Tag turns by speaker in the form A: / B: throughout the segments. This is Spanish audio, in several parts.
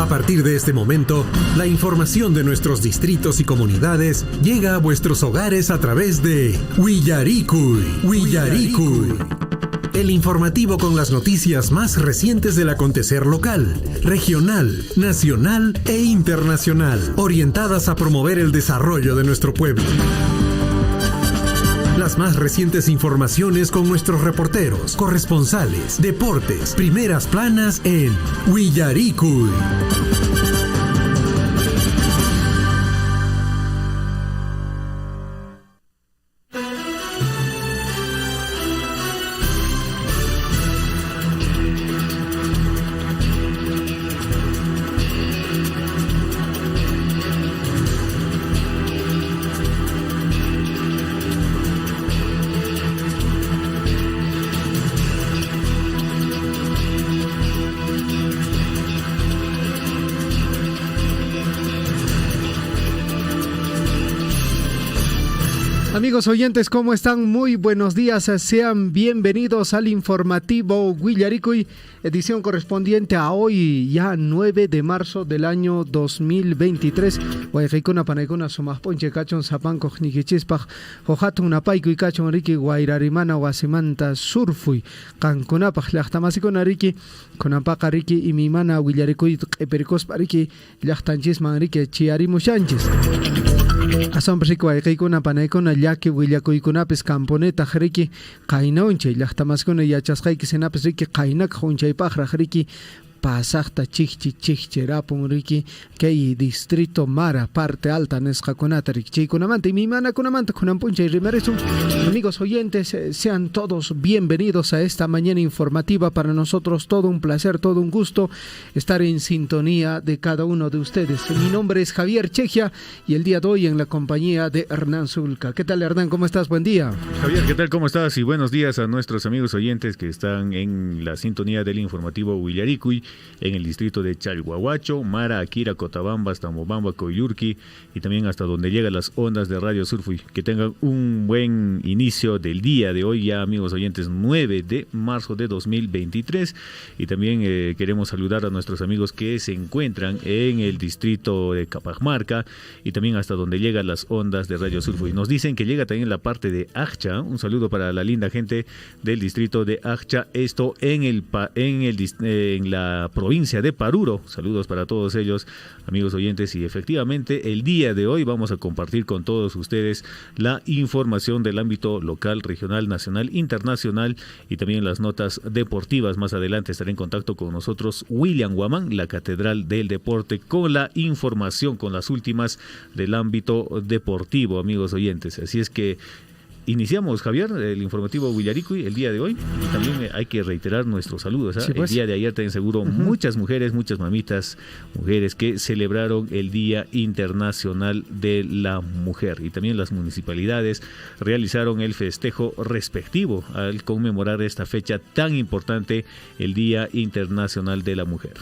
A: A partir de este momento, la información de nuestros distritos y comunidades llega a vuestros hogares a través de Willaricui. El informativo con las noticias más recientes del acontecer local, regional, nacional e internacional, orientadas a promover el desarrollo de nuestro pueblo. Las más recientes informaciones con nuestros reporteros, corresponsales, deportes, primeras planas en Willaricui.
B: Amigos oyentes, ¿cómo están? Muy buenos días, sean bienvenidos al informativo Willaricui, edición correspondiente a hoy, ya 9 de marzo del año 2023. Guayraicuna panaicuna sumasponche cachon sapanco niquichispaj, hojatun napaiku y cachon riki guairarimana guasimanta surfui, canconapaj lachtamasicona riki, conapaka riki y mi mana Willaricui epericos pariki lachtanchisman riki chiarimushanchis. Asombrik wayqaykuna panaykuna llaki willakuykunapis camponetaq riki qaynaunchey llaqtamaskuna yachasqayki sinapis riki qaynakaq unchaypaqraq riki pasaqta chikchi rapun riki kay distrito Mara parte alta nisqakunata rikchaykunamanta y mimanakunamanta kunanpunchay rimarisum. Amigos oyentes, sean todos bienvenidos a esta mañana informativa. Para nosotros todo un placer, todo un gusto estar en sintonía de cada uno de ustedes. Mi nombre es Javier Chejia y el día de hoy en la compañía de Hernán Zulca. ¿Qué tal, Hernán? ¿Cómo estás? Buen día.
C: Javier, ¿qué tal? ¿Cómo estás? Y buenos días a nuestros amigos oyentes que están en la sintonía del informativo Willaricui, en el distrito de Chalhuahuacho, Mara, Akira, Cotabamba, Tamobamba, Coyurqui y también hasta donde llegan las ondas de Radio Surfui. Que tengan un buen inicio del día de hoy, ya amigos oyentes, 9 de marzo de 2023. Y también queremos saludar a nuestros amigos que se encuentran en el distrito de Capamarca y también hasta donde llegan las ondas de Radio Surfui. Nos dicen que llega también la parte de Ajcha. Un saludo para la linda gente del distrito de Ajcha, esto en la provincia de Paruro. Saludos para todos ellos, amigos oyentes, y efectivamente el día de hoy vamos a compartir con todos ustedes la información del ámbito local, regional, nacional, internacional y también las notas deportivas. Más adelante estará en contacto con nosotros William Guamán, la Catedral del Deporte, con la información, con las últimas del ámbito deportivo, amigos oyentes. Así es que iniciamos, Javier, el informativo Willaricui el día de hoy. Y también hay que reiterar nuestros saludos. Sí, pues. El día de ayer también seguro muchas mujeres, muchas mamitas, mujeres que celebraron el Día Internacional de la Mujer. Y también las municipalidades realizaron el festejo respectivo al conmemorar esta fecha tan importante, el Día Internacional de la Mujer.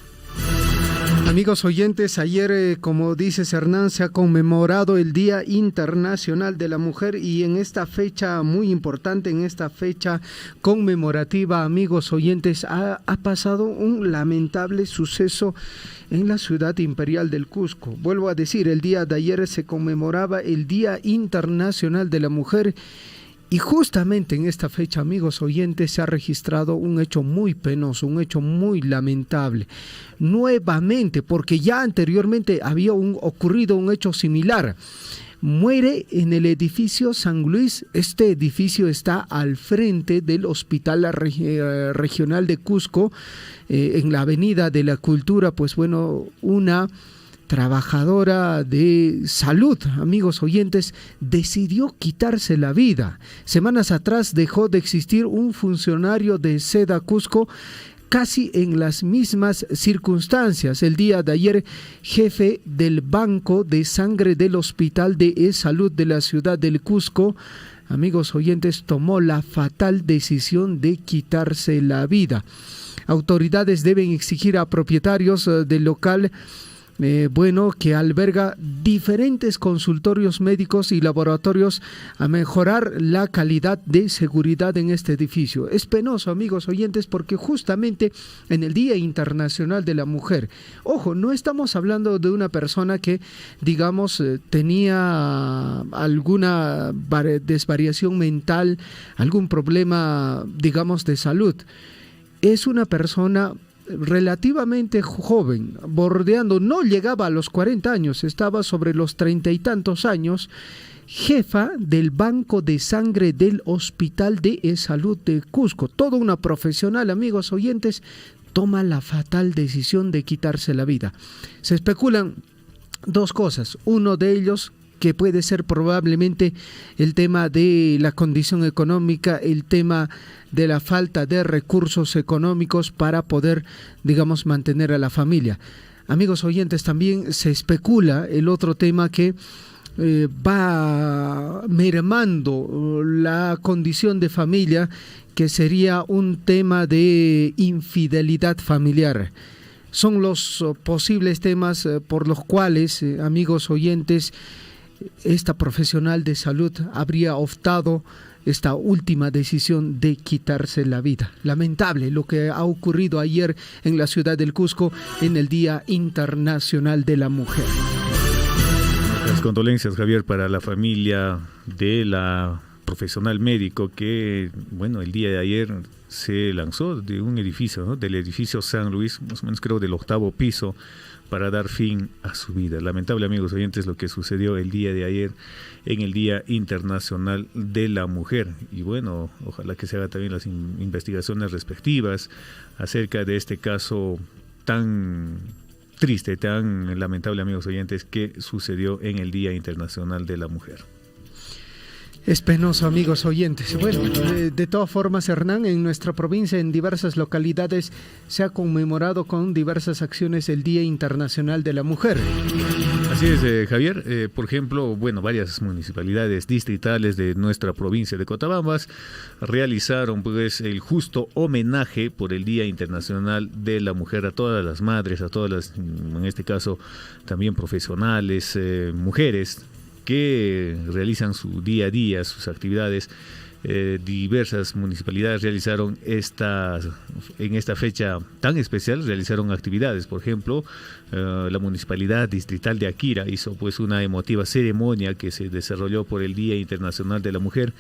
B: Amigos oyentes, ayer, como dices, Hernán, se ha conmemorado el Día Internacional de la Mujer y en esta fecha muy importante, en esta fecha conmemorativa, amigos oyentes, ha pasado un lamentable suceso en la ciudad imperial del Cusco. Vuelvo a decir, el día de ayer se conmemoraba el Día Internacional de la Mujer. Y justamente en esta fecha, amigos oyentes, se ha registrado un hecho muy penoso, un hecho muy lamentable. Nuevamente, porque ya anteriormente había ocurrido un hecho similar. Muere en el edificio San Luis. Este edificio está al frente del Hospital Regional de Cusco, en la Avenida de la Cultura. Pues bueno, una trabajadora de salud, amigos oyentes, decidió quitarse la vida. Semanas atrás dejó de existir un funcionario de Seda Cusco casi en las mismas circunstancias. El día de ayer, jefe del Banco de Sangre del Hospital de Salud de la ciudad del Cusco, amigos oyentes, tomó la fatal decisión de quitarse la vida. Autoridades deben exigir a propietarios del local que alberga diferentes consultorios médicos y laboratorios a mejorar la calidad de seguridad en este edificio. Es penoso, amigos oyentes, porque justamente en el Día Internacional de la Mujer, ojo, no estamos hablando de una persona que, digamos, tenía alguna desvariación mental, algún problema, digamos, de salud. Es una persona relativamente joven, bordeando, no llegaba a los 40 años, estaba sobre los 30 y tantos años, jefa del Banco de Sangre del Hospital de Salud de Cusco. Toda una profesional, amigos oyentes, toma la fatal decisión de quitarse la vida. Se especulan dos cosas, uno de ellos que puede ser probablemente el tema de la condición económica, el tema de la falta de recursos económicos para poder, digamos, mantener a la familia. Amigos oyentes, también se especula el otro tema que va mermando la condición de familia, que sería un tema de infidelidad familiar. Son los posibles temas por los cuales, amigos oyentes, esta profesional de salud habría optado esta última decisión de quitarse la vida. Lamentable lo que ha ocurrido ayer en la ciudad del Cusco en el Día Internacional de la Mujer.
C: Las condolencias, Javier, para la familia de la profesional médico que, bueno, el día de ayer se lanzó de un edificio, ¿no? Del edificio San Luis, más o menos creo del 8º piso, para dar fin a su vida. Lamentable, amigos oyentes, lo que sucedió el día de ayer en el Día Internacional de la Mujer. Y bueno, ojalá que se hagan también las investigaciones respectivas acerca de este caso tan triste, tan lamentable, amigos oyentes, que sucedió en el Día Internacional de la Mujer.
B: Es penoso, amigos oyentes. Bueno, de todas formas, Hernán, en nuestra provincia, en diversas localidades, se ha conmemorado con diversas acciones el Día Internacional de la Mujer.
C: Así es, Javier. Por ejemplo, bueno, varias municipalidades distritales de nuestra provincia de Cotabambas realizaron pues el justo homenaje por el Día Internacional de la Mujer a todas las madres, a todas las, en este caso, también profesionales, mujeres, que realizan su día a día, sus actividades. Diversas municipalidades realizaron en esta fecha tan especial, realizaron actividades. Por ejemplo, la Municipalidad Distrital de Akira hizo pues una emotiva ceremonia que se desarrolló por el Día Internacional de la Mujer.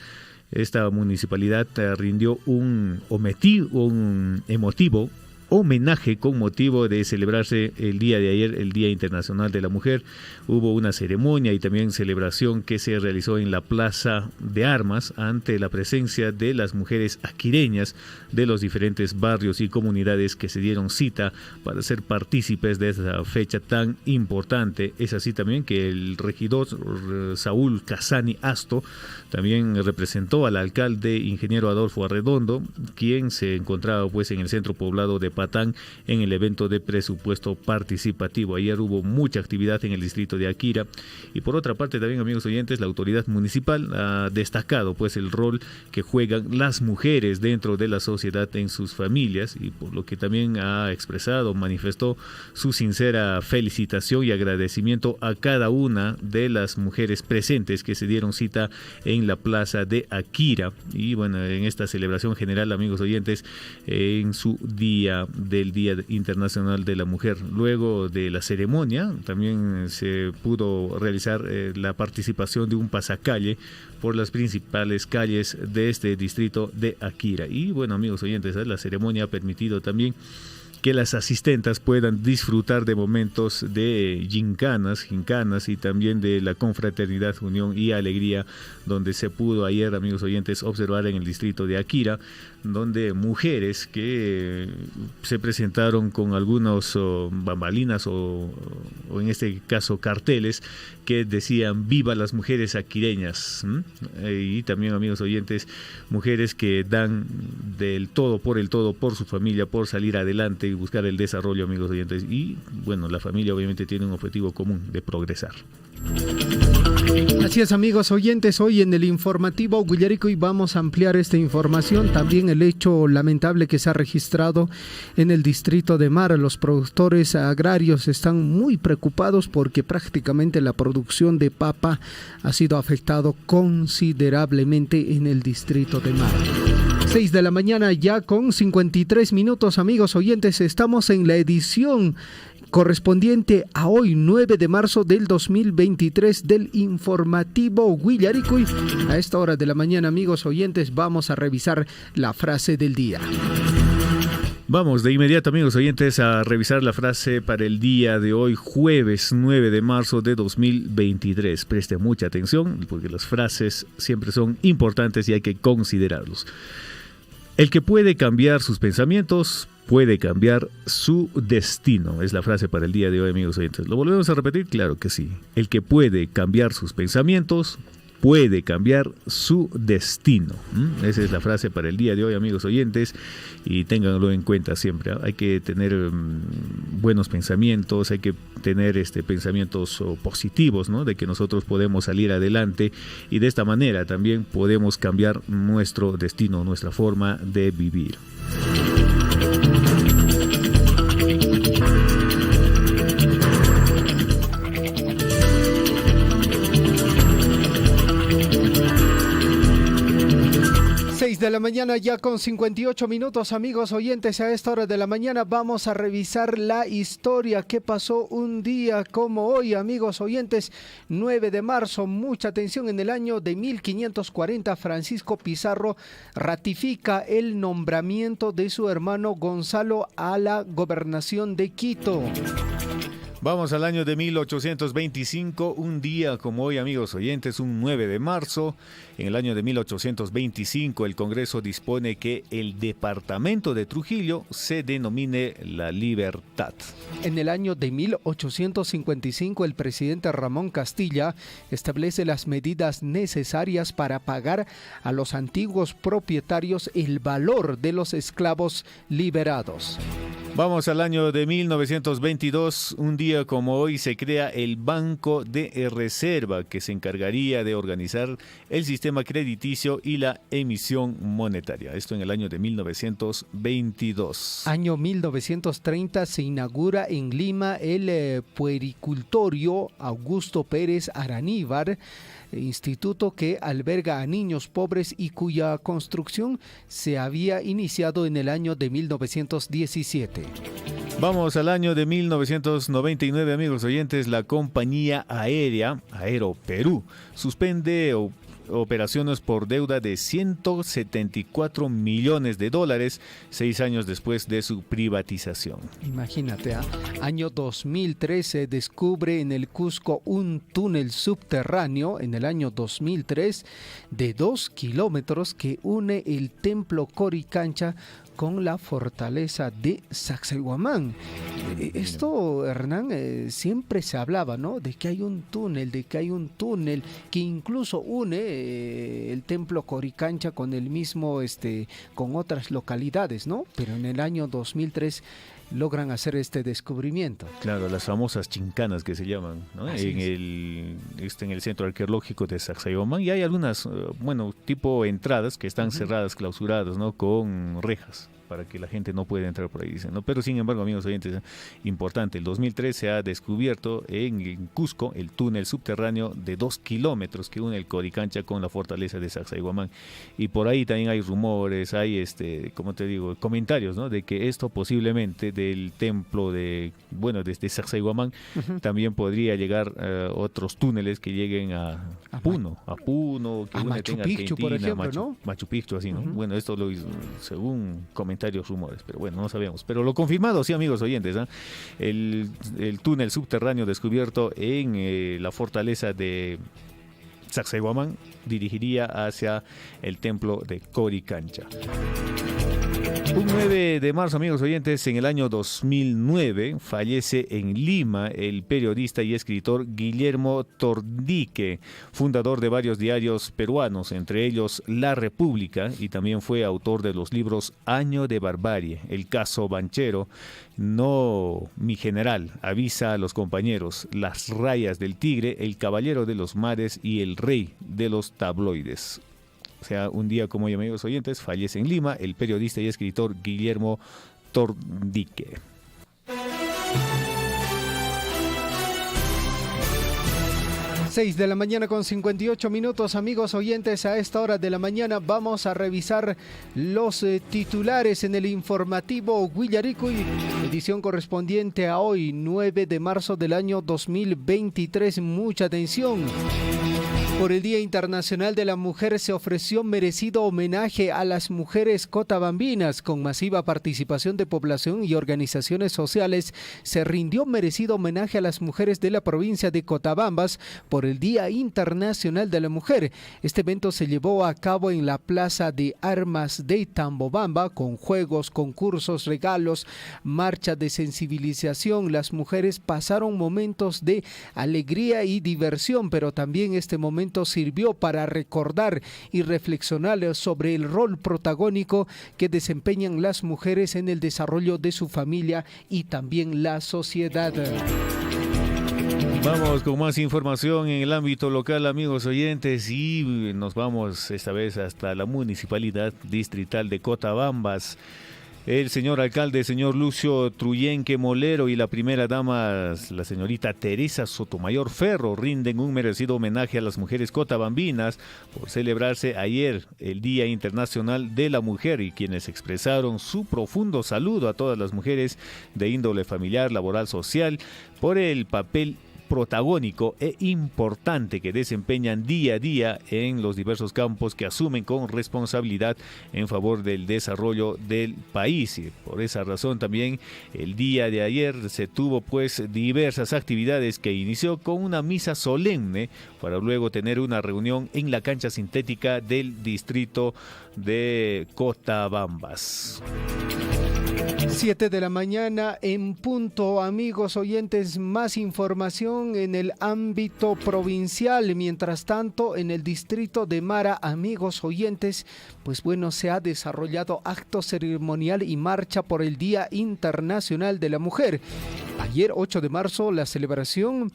C: Esta municipalidad rindió un emotivo homenaje con motivo de celebrarse el día de ayer, el Día Internacional de la Mujer. Hubo una ceremonia y también celebración que se realizó en la Plaza de Armas ante la presencia de las mujeres aquireñas de los diferentes barrios y comunidades que se dieron cita para ser partícipes de esta fecha tan importante. Es así también que el regidor Saúl Casani Asto también representó al alcalde ingeniero Adolfo Arredondo, quien se encontraba pues en el centro poblado de Patán en el evento de presupuesto participativo. Ayer hubo mucha actividad en el distrito de Akira. Y por otra parte también, amigos oyentes, la autoridad municipal ha destacado pues el rol que juegan las mujeres dentro de la sociedad en sus familias, y por lo que también ha expresado, manifestó su sincera felicitación y agradecimiento a cada una de las mujeres presentes que se dieron cita en la plaza de Akira. Y bueno, en esta celebración general, amigos oyentes, en su día del Día Internacional de la Mujer. Luego de la ceremonia también se pudo realizar la participación de un pasacalle por las principales calles de este distrito de Akira. Y bueno, amigos oyentes, la ceremonia ha permitido también que las asistentas puedan disfrutar de momentos de gincanas y también de la confraternidad, unión y alegría, donde se pudo ayer, amigos oyentes, observar en el distrito de Akira, donde mujeres que se presentaron con algunos bambalinas o en este caso carteles que decían "Viva las mujeres aquireñas", y también, amigos oyentes, mujeres que dan del todo por su familia, por salir adelante y buscar el desarrollo, amigos oyentes. Y bueno, la familia obviamente tiene un objetivo común de progresar.
B: Así es, amigos oyentes, hoy en el informativo Huillaricoy vamos a ampliar esta información, también el hecho lamentable que se ha registrado en el distrito de Mara. Los productores agrarios están muy preocupados porque prácticamente la producción de papa ha sido afectado considerablemente en el distrito de Mara. 6 de la mañana ya con 53 minutos, amigos oyentes, estamos en la edición correspondiente a hoy, 9 de marzo del 2023, del informativo Huillaricoy. A esta hora de la mañana, amigos oyentes, vamos a revisar la frase del día.
C: Vamos de inmediato, amigos oyentes, a revisar la frase para el día de hoy, jueves 9 de marzo de 2023. Preste mucha atención porque las frases siempre son importantes y hay que considerarlos. El que puede cambiar sus pensamientos puede cambiar su destino. Es la frase para el día de hoy, amigos oyentes. ¿Lo volvemos a repetir? Claro que sí. El que puede cambiar sus pensamientos puede cambiar su destino. Esa es la frase para el día de hoy, amigos oyentes, y ténganlo en cuenta siempre. Hay que tener buenos pensamientos, hay que tener pensamientos positivos, ¿no? De que nosotros podemos salir adelante y de esta manera también podemos cambiar nuestro destino, nuestra forma de vivir.
B: 6 de la mañana ya con 58 minutos, amigos oyentes. A esta hora de la mañana vamos a revisar la historia que pasó un día como hoy, amigos oyentes, 9 de marzo. Mucha atención, en el año de 1540 Francisco Pizarro ratifica el nombramiento de su hermano Gonzalo a la gobernación de Quito.
C: Vamos al año de 1825, un día como hoy, amigos oyentes, un 9 de marzo. En el año de 1825 el Congreso dispone que el departamento de Trujillo se denomine La Libertad.
B: En el año de 1855 el presidente Ramón Castilla establece las medidas necesarias para pagar a los antiguos propietarios el valor de los esclavos liberados.
C: Vamos al año de 1922, un día como hoy se crea el Banco de Reserva, que se encargaría de organizar el sistema crediticio y la emisión monetaria. Esto en el año de 1922.
B: Año 1930 se inaugura en Lima el puericultorio Augusto Pérez Araníbar, instituto que alberga a niños pobres y cuya construcción se había iniciado en el año de 1917.
C: Vamos al año de 1999, amigos oyentes. La compañía aérea Aeroperú suspende operaciones por deuda de $174 millones, 6 años después de su privatización.
B: Imagínate, año 2013 descubre en el Cusco un túnel subterráneo, en el año 2003, de 2 kilómetros que une el templo Coricancha con la fortaleza de Sacsayhuamán. Esto, Hernán, siempre se hablaba, ¿no? De que hay un túnel que incluso une el templo Coricancha con el mismo, con otras localidades, ¿no? Pero en el año 2003 logran hacer este descubrimiento.
C: Claro, las famosas chincanas que se llaman, ¿no? En el centro arqueológico de Sacsayhuamán, y hay algunas, tipo entradas que están cerradas, clausuradas, ¿no? Con rejas, para que la gente no pueda entrar por ahí, dicen, ¿no? Pero sin embargo, amigos oyentes, importante, el 2003 se ha descubierto en Cusco el túnel subterráneo de 2 kilómetros que une el Coricancha con la fortaleza de Sacsayhuamán, y por ahí también hay rumores, hay comentarios, ¿no? De que esto posiblemente del templo desde Sacsayhuamán también podría llegar otros túneles que lleguen a Puno, que
B: a Machu Picchu, por ejemplo, ¿no?
C: Machu Picchu, así, ¿no? Bueno, esto lo hizo según comentarios, rumores, pero bueno, no sabemos. Pero lo confirmado, sí, amigos oyentes, el túnel subterráneo descubierto en la fortaleza de Sacsayhuamán dirigiría hacia el templo de Coricancha. Un 9 de marzo, amigos oyentes, en el año 2009 fallece en Lima el periodista y escritor Guillermo Tordique, fundador de varios diarios peruanos, entre ellos La República, y también fue autor de los libros Año de Barbarie, El Caso Banchero, No, mi general, Avisa a los compañeros, Las Rayas del Tigre, El Caballero de los Mares y El Rey de los Tabloides. O sea, un día como hoy, amigos oyentes, fallece en Lima el periodista y escritor Guillermo Tordique.
B: 6 de la mañana con 58 minutos, amigos oyentes. A esta hora de la mañana vamos a revisar los titulares en el informativo Huillaricuy, edición correspondiente a hoy, 9 de marzo del año 2023. Mucha atención. Por el Día Internacional de la Mujer se ofreció merecido homenaje a las mujeres cotabambinas. Con masiva participación de población y organizaciones sociales, se rindió merecido homenaje a las mujeres de la provincia de Cotabambas por el Día Internacional de la Mujer. Este evento se llevó a cabo en la Plaza de Armas de Tambobamba, con juegos, concursos, regalos, marcha de sensibilización. Las mujeres pasaron momentos de alegría y diversión, pero también este momento sirvió para recordar y reflexionar sobre el rol protagónico que desempeñan las mujeres en el desarrollo de su familia y también la sociedad.
C: Vamos con más información en el ámbito local, amigos oyentes, y nos vamos esta vez hasta la Municipalidad Distrital de Cotabambas. El señor alcalde, señor Lucio Truyenque Molero, y la primera dama, la señorita Teresa Sotomayor Ferro, rinden un merecido homenaje a las mujeres cotabambinas por celebrarse ayer el Día Internacional de la Mujer, y quienes expresaron su profundo saludo a todas las mujeres de índole familiar, laboral, social, por el papel protagónico e importante que desempeñan día a día en los diversos campos que asumen con responsabilidad en favor del desarrollo del país. Y por esa razón también el día de ayer se tuvo pues diversas actividades, que inició con una misa solemne para luego tener una reunión en la cancha sintética del distrito de Cotabambas.
B: 7 de la mañana en punto, amigos oyentes. Más información en el ámbito provincial. Mientras tanto, en el distrito de Mara, amigos oyentes, pues bueno, se ha desarrollado acto ceremonial y marcha por el Día Internacional de la Mujer. Ayer, 8 de marzo, la celebración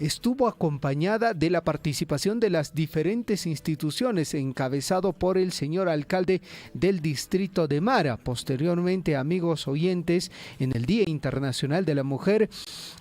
B: estuvo acompañada de la participación de las diferentes instituciones, encabezado por el señor alcalde del distrito de Mara. Posteriormente, amigos oyentes, en el Día Internacional de la Mujer,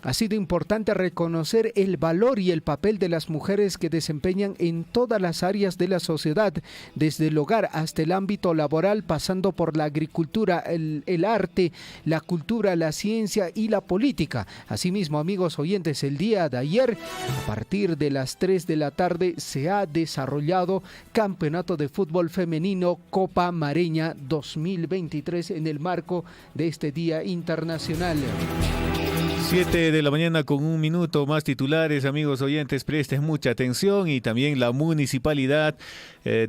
B: ha sido importante reconocer el valor y el papel de las mujeres que desempeñan en todas las áreas de la sociedad, desde el hogar hasta el ámbito laboral, pasando por la agricultura, el arte, la cultura, la ciencia y la política. Asimismo, amigos oyentes, el día de ayer, a partir de las 3 de la tarde, se ha desarrollado Campeonato de Fútbol Femenino Copa Mareña 2023 en el marco de este Día Internacional.
C: 7 de la mañana con 1 minuto, más titulares, amigos oyentes, presten mucha atención. Y también la Municipalidad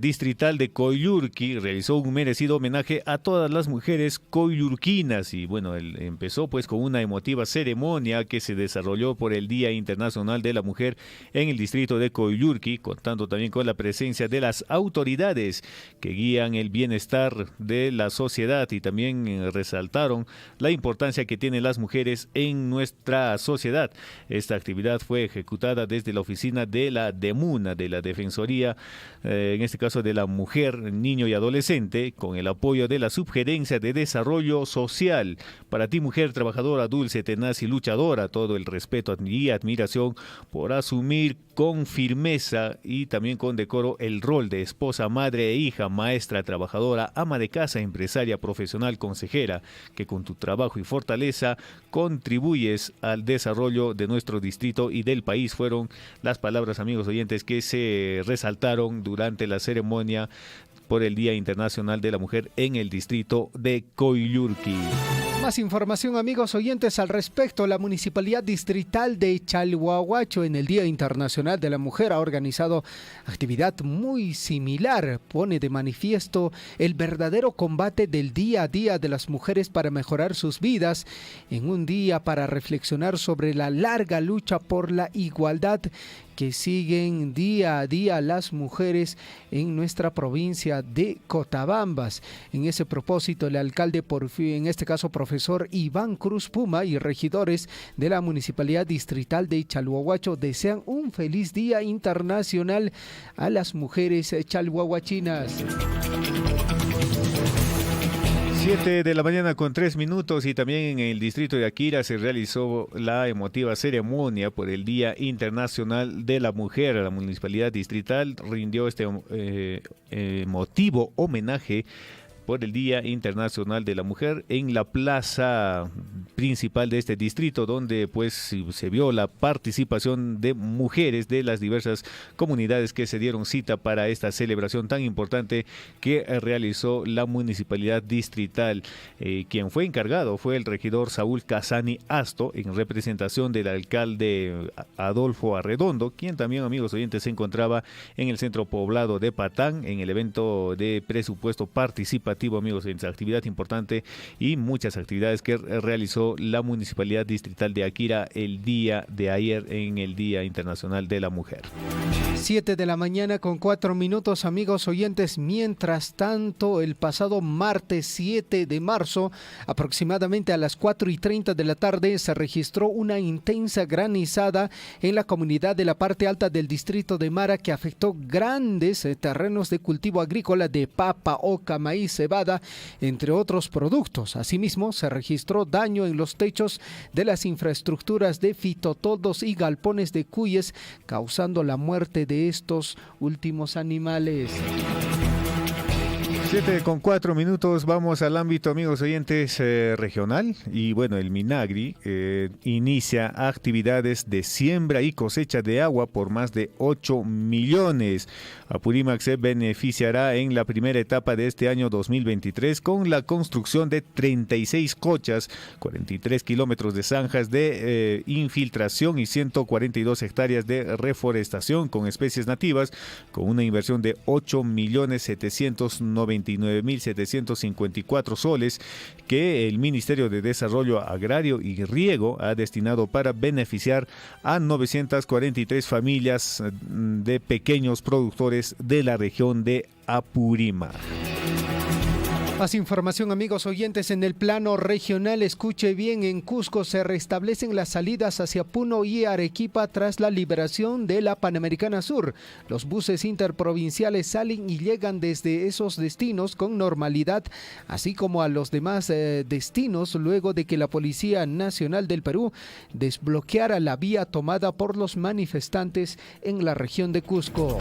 C: Distrital de Coyurqui realizó un merecido homenaje a todas las mujeres coyurquinas, y bueno, empezó pues con una emotiva ceremonia que se desarrolló por el Día Internacional de la Mujer en el distrito de Coyurqui, contando también con la presencia de las autoridades que guían el bienestar de la sociedad, y también resaltaron la importancia que tienen las mujeres en nuestra sociedad. Esta actividad fue ejecutada desde la oficina de la DEMUNA, de la Defensoría, en este caso de la Mujer, Niño y Adolescente, con el apoyo de la Subgerencia de Desarrollo Social. Para ti, mujer trabajadora, dulce, tenaz y luchadora, todo el respeto y admiración por asumir con firmeza y también con decoro el rol de esposa, madre e hija, maestra, trabajadora, ama de casa, empresaria, profesional, consejera, que con tu trabajo y fortaleza contribuyes al desarrollo de nuestro distrito y del país. Fueron las palabras, amigos oyentes, que se resaltaron durante la ceremonia por el Día Internacional de la Mujer en el distrito de Coyllurqui.
B: Más información, amigos oyentes, al respecto. La Municipalidad Distrital de Chalhuahuacho en el Día Internacional de la Mujer ha organizado actividad muy similar. Pone de manifiesto el verdadero combate del día a día de las mujeres para mejorar sus vidas, en un día para reflexionar sobre la larga lucha por la igualdad que siguen día a día las mujeres en nuestra provincia de Cotabambas. En ese propósito, el alcalde, en este caso profesor Iván Cruz Puma, y regidores de la Municipalidad Distrital de Chalhuahuacho desean un feliz Día Internacional a las mujeres chalhuahuachinas.
C: 7 de la mañana con 3 minutos, y también en el distrito de Aquira se realizó la emotiva ceremonia por el Día Internacional de la Mujer. La Municipalidad Distrital rindió este emotivo homenaje por el Día Internacional de la Mujer en la plaza principal de este distrito, donde pues se vio la participación de mujeres de las diversas comunidades que se dieron cita para esta celebración tan importante que realizó la Municipalidad Distrital. Quien fue encargado fue el regidor Saúl Casani Asto, en representación del alcalde Adolfo Arredondo, quien también, amigos oyentes, se encontraba en el centro poblado de Patán en el evento de presupuesto participativo, amigos, en esa actividad importante y muchas actividades que realizó la Municipalidad Distrital de Aquira el día de ayer en el Día Internacional de la Mujer.
B: 7 de la mañana con 4 minutos, amigos oyentes. Mientras tanto, el pasado martes 7 de marzo, aproximadamente a las 4:30 de la tarde, se registró una intensa granizada en la comunidad de la parte alta del distrito de Mara, que afectó grandes terrenos de cultivo agrícola de papa, oca, maíz, cebada, entre otros productos. Asimismo, se registró daño en los techos de las infraestructuras de fitotoldos y galpones de cuyes, causando la muerte de estos últimos animales.
C: 7 con 4 minutos, vamos al ámbito, amigos oyentes, regional. Y bueno, el Minagri inicia actividades de siembra y cosecha de agua por más de 8 millones. Apurímac se beneficiará en la primera etapa de este año 2023 con la construcción de 36 cochas, 43 kilómetros de zanjas de infiltración y 142 hectáreas de reforestación con especies nativas, con una inversión de 8.799.754 soles que el Ministerio de Desarrollo Agrario y Riego ha destinado para beneficiar a 943 familias de pequeños productores de la región de Apurímac.
B: Más información, amigos oyentes, en el plano regional. Escuche bien, en Cusco se restablecen las salidas hacia Puno y Arequipa tras la liberación de la Panamericana Sur. Los buses interprovinciales salen y llegan desde esos destinos con normalidad, así como a los demás destinos, luego de que la Policía Nacional del Perú desbloqueara la vía tomada por los manifestantes en la región de Cusco.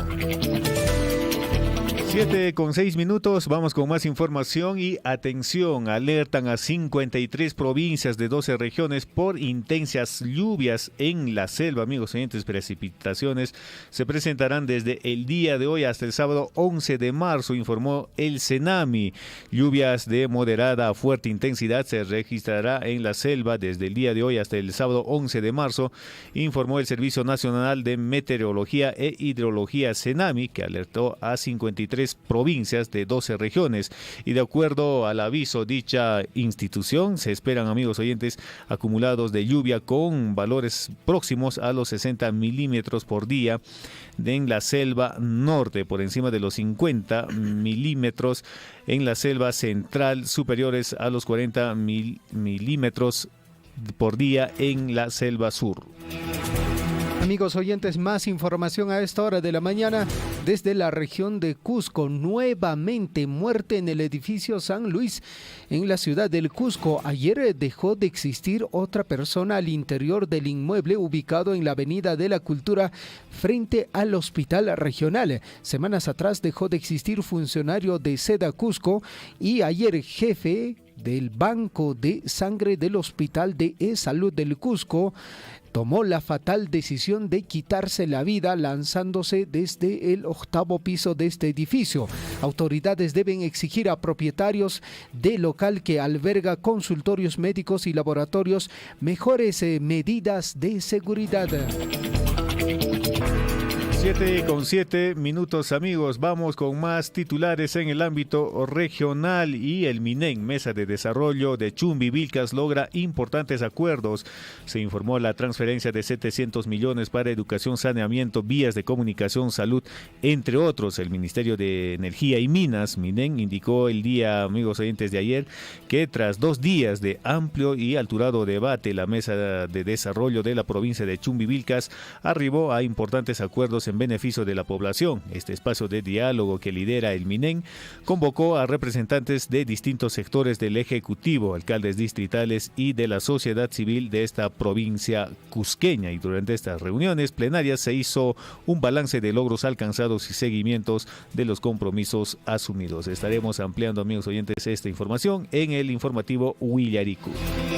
C: 7 con 6 minutos, vamos con más información y atención, alertan a 53 provincias de 12 regiones por intensas lluvias en la selva. Amigos oyentes, precipitaciones se presentarán desde el día de hoy hasta el sábado 11 de marzo, informó el CENAMI. Lluvias de moderada a fuerte intensidad se registrará en la selva desde el día de hoy hasta el sábado 11 de marzo, informó el Servicio Nacional de Meteorología e Hidrología CENAMI, que alertó a 53 provincias de 12 regiones, y de acuerdo al aviso dicha institución se esperan, amigos oyentes, acumulados de lluvia con valores próximos a los 60 milímetros por día en la selva norte, por encima de los 50 milímetros en la selva central, superiores a los 40 milímetros por día en la selva sur.
B: Amigos oyentes, más información a esta hora de la mañana desde la región de Cusco. Nuevamente muerte en el edificio San Luis en la ciudad del Cusco. Ayer dejó de existir otra persona al interior del inmueble ubicado en la Avenida de la Cultura frente al Hospital Regional. Semanas atrás dejó de existir funcionario de Seda Cusco y ayer jefe del Banco de Sangre del Hospital de E-Salud del Cusco tomó la fatal decisión de quitarse la vida lanzándose desde el 8º piso de este edificio. Autoridades deben exigir a propietarios del local que alberga consultorios médicos y laboratorios mejores medidas de seguridad.
C: 7:07 amigos, vamos con más titulares en el ámbito regional y el MINEN, Mesa de Desarrollo de Chumbivilcas, logra importantes acuerdos. Se informó la transferencia de 700 millones para educación, saneamiento, vías de comunicación, salud, entre otros. El Ministerio de Energía y Minas, MINEN, indicó el día, amigos oyentes, de ayer, que tras 2 días de amplio y alturado debate, la Mesa de Desarrollo de la provincia de Chumbivilcas arribó a importantes acuerdos en beneficio de la población. Este espacio de diálogo que lidera el MINEN convocó a representantes de distintos sectores del Ejecutivo, alcaldes distritales y de la sociedad civil de esta provincia cusqueña, y durante estas reuniones plenarias se hizo un balance de logros alcanzados y seguimientos de los compromisos asumidos. Estaremos ampliando, amigos oyentes, esta información en el informativo Huillaricú.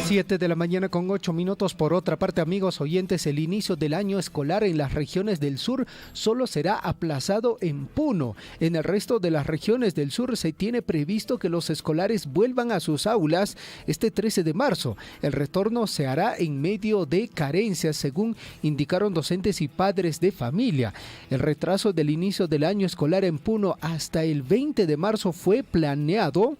B: 7:08 Por otra parte, amigos oyentes, el inicio del año escolar en las regiones del sur solo será aplazado en Puno. En el resto de las regiones del sur se tiene previsto que los escolares vuelvan a sus aulas este 13 de marzo. El retorno se hará en medio de carencias, según indicaron docentes y padres de familia. El retraso del inicio del año escolar en Puno hasta el 20 de marzo fue planteado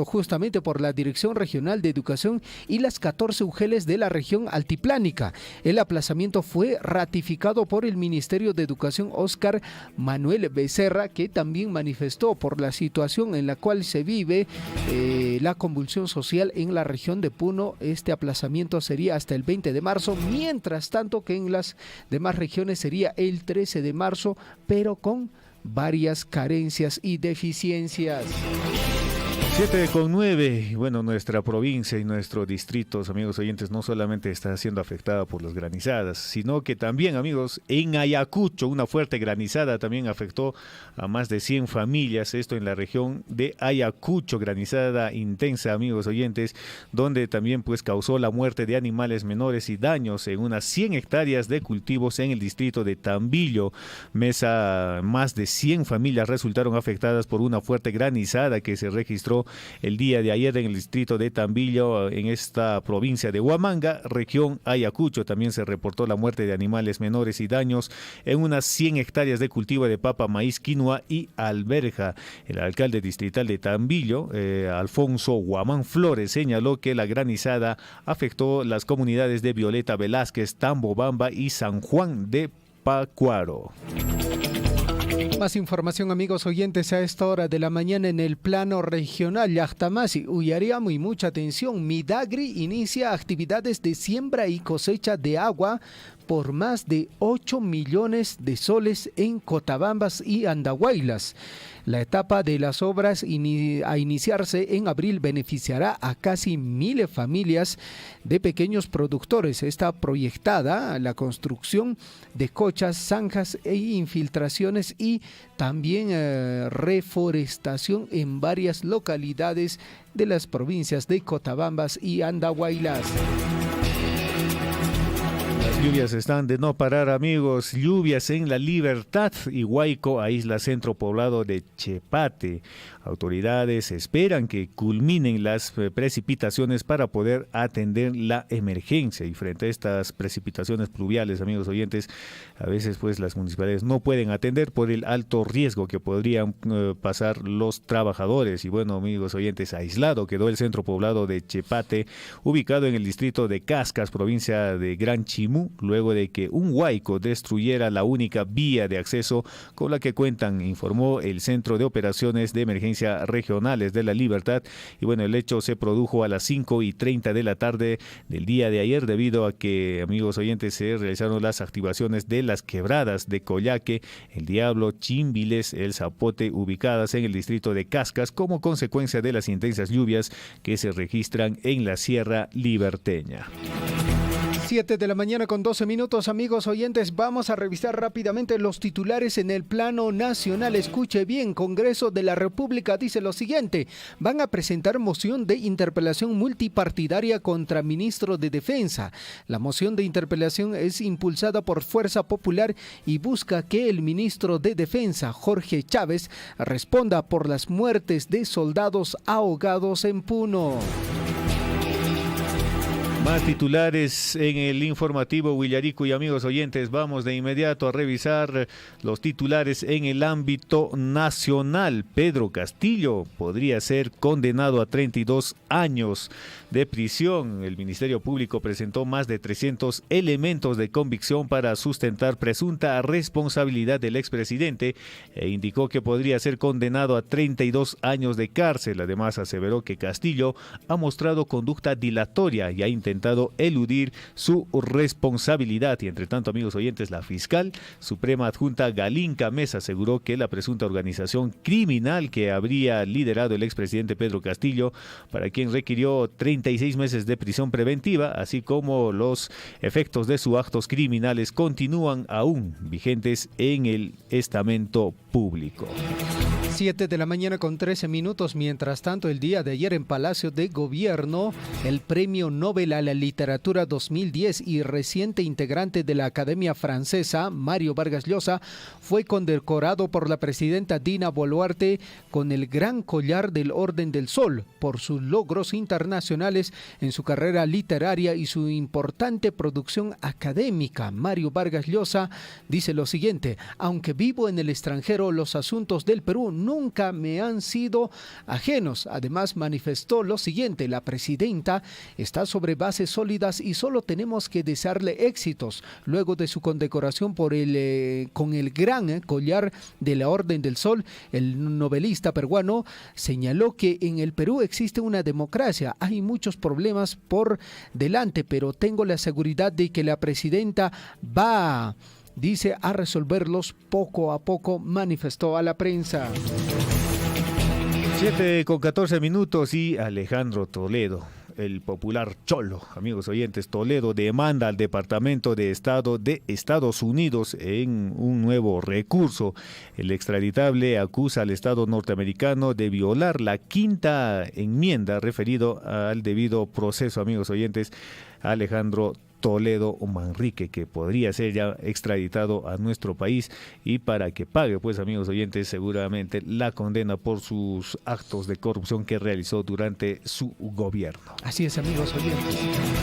B: justamente por la Dirección Regional de Educación y las 14 UGELes de la región altiplánica. El aplazamiento fue ratificado por el Ministerio de Educación Óscar Manuel Becerra, que también manifestó por la situación en la cual se vive la convulsión social en la región de Puno. Este aplazamiento sería hasta el 20 de marzo, mientras tanto que en las demás regiones sería el 13 de marzo, pero con varias carencias y deficiencias.
C: 7:09. Bueno, nuestra provincia y nuestros distritos, amigos oyentes, no solamente está siendo afectada por las granizadas, sino que también, amigos, en Ayacucho una fuerte granizada también afectó a más de 100 familias, esto en la región de Ayacucho, granizada intensa, amigos oyentes, donde también pues causó la muerte de animales menores y daños en unas 100 hectáreas de cultivos en el distrito de Tambillo. Más de 100 familias resultaron afectadas por una fuerte granizada que se registró el día de ayer en el distrito de Tambillo, en esta provincia de Huamanga, región Ayacucho. También se reportó la muerte de animales menores y daños en unas 100 hectáreas de cultivo de papa, maíz, quinoa y alberja. El alcalde distrital de Tambillo, Alfonso Guamán Flores, señaló que la granizada afectó las comunidades de Violeta Velázquez, Tambobamba y San Juan de Pacuaro.
B: Más información, amigos oyentes, a esta hora de la mañana en el plano regional. Llactamasi, Ullariamo, y mucha atención. Midagri inicia actividades de siembra y cosecha de agua por más de 8 millones de soles en Cotabambas y Andahuaylas. La etapa de las obras a iniciarse en abril beneficiará a casi 1,000 familias de pequeños productores. Está proyectada la construcción de cochas, zanjas e infiltraciones y también reforestación en varias localidades de las provincias de Cotabambas y Andahuaylas.
C: Lluvias están de no parar, amigos. Lluvias en La Libertad y Huayco, a isla centro poblado de Chepate. Autoridades esperan que culminen las precipitaciones para poder atender la emergencia. Y frente a estas precipitaciones pluviales, amigos oyentes, a veces pues las municipalidades no pueden atender por el alto riesgo que podrían pasar los trabajadores. Y bueno, amigos oyentes, aislado quedó el centro poblado de Chepate, ubicado en el distrito de Cascas, provincia de Gran Chimú, luego de que un huaico destruyera la única vía de acceso con la que cuentan, informó el Centro de Operaciones de Emergencia Regionales de La Libertad. Y bueno, el hecho se produjo a las 5:30 de la tarde del día de ayer, debido a que, amigos oyentes, se realizaron las activaciones de las quebradas de Collaque, El Diablo, Chimbiles, El Zapote, ubicadas en el distrito de Cascas, como consecuencia de las intensas lluvias que se registran en la Sierra Liberteña.
B: 7 de la mañana con 12 minutos, amigos oyentes. Vamos a revisar rápidamente los titulares en el plano nacional. Escuche bien, Congreso de la República dice lo siguiente: van a presentar moción de interpelación multipartidaria contra ministro de Defensa. La moción de interpelación es impulsada por Fuerza Popular y busca que el ministro de Defensa, Jorge Chávez, responda por las muertes de soldados ahogados en Puno.
C: Más titulares en el informativo Huillarico y amigos oyentes. Vamos de inmediato a revisar los titulares en el ámbito nacional. Pedro Castillo podría ser condenado a 32 años de prisión. El Ministerio Público presentó más de 300 elementos de convicción para sustentar presunta responsabilidad del expresidente e indicó que podría ser condenado a 32 años de cárcel. Además, aseveró que Castillo ha mostrado conducta dilatoria y ha intentado eludir su responsabilidad. Y entre tanto, amigos oyentes, la fiscal suprema adjunta Galinca Mesa aseguró que la presunta organización criminal que habría liderado el expresidente Pedro Castillo, para quien requirió 36 meses de prisión preventiva, así como los efectos de sus actos criminales, continúan aún vigentes en el estamento público.
B: 7 de la mañana con 13 minutos. Mientras tanto, el día de ayer en Palacio de Gobierno, el Premio Nobel a la Literatura 2010 y reciente integrante de la Academia Francesa, Mario Vargas Llosa, fue condecorado por la presidenta Dina Boluarte con el Gran Collar del Orden del Sol por sus logros internacionales en su carrera literaria y su importante producción académica. Mario Vargas Llosa dice lo siguiente: aunque vivo en el extranjero, los asuntos del Perú nunca me han sido ajenos. Además, manifestó lo siguiente: la presidenta está sobre bases sólidas y solo tenemos que desearle éxitos. Luego de su condecoración con el Gran Collar de la Orden del Sol, el novelista peruano señaló que en el Perú existe una democracia. Hay muchos problemas por delante, pero tengo la seguridad de que la presidenta va, dice, a resolverlos poco a poco, manifestó a la prensa.
C: 7 con 14 minutos y Alejandro Toledo, el popular Cholo, amigos oyentes, Toledo demanda al Departamento de Estado de Estados Unidos en un nuevo recurso. El extraditable acusa al Estado norteamericano de violar la quinta enmienda referido al debido proceso, amigos oyentes. Alejandro Toledo Manrique, que podría ser ya extraditado a nuestro país y para que pague, pues, amigos oyentes, seguramente la condena por sus actos de corrupción que realizó durante su gobierno.
B: Así es, amigos oyentes.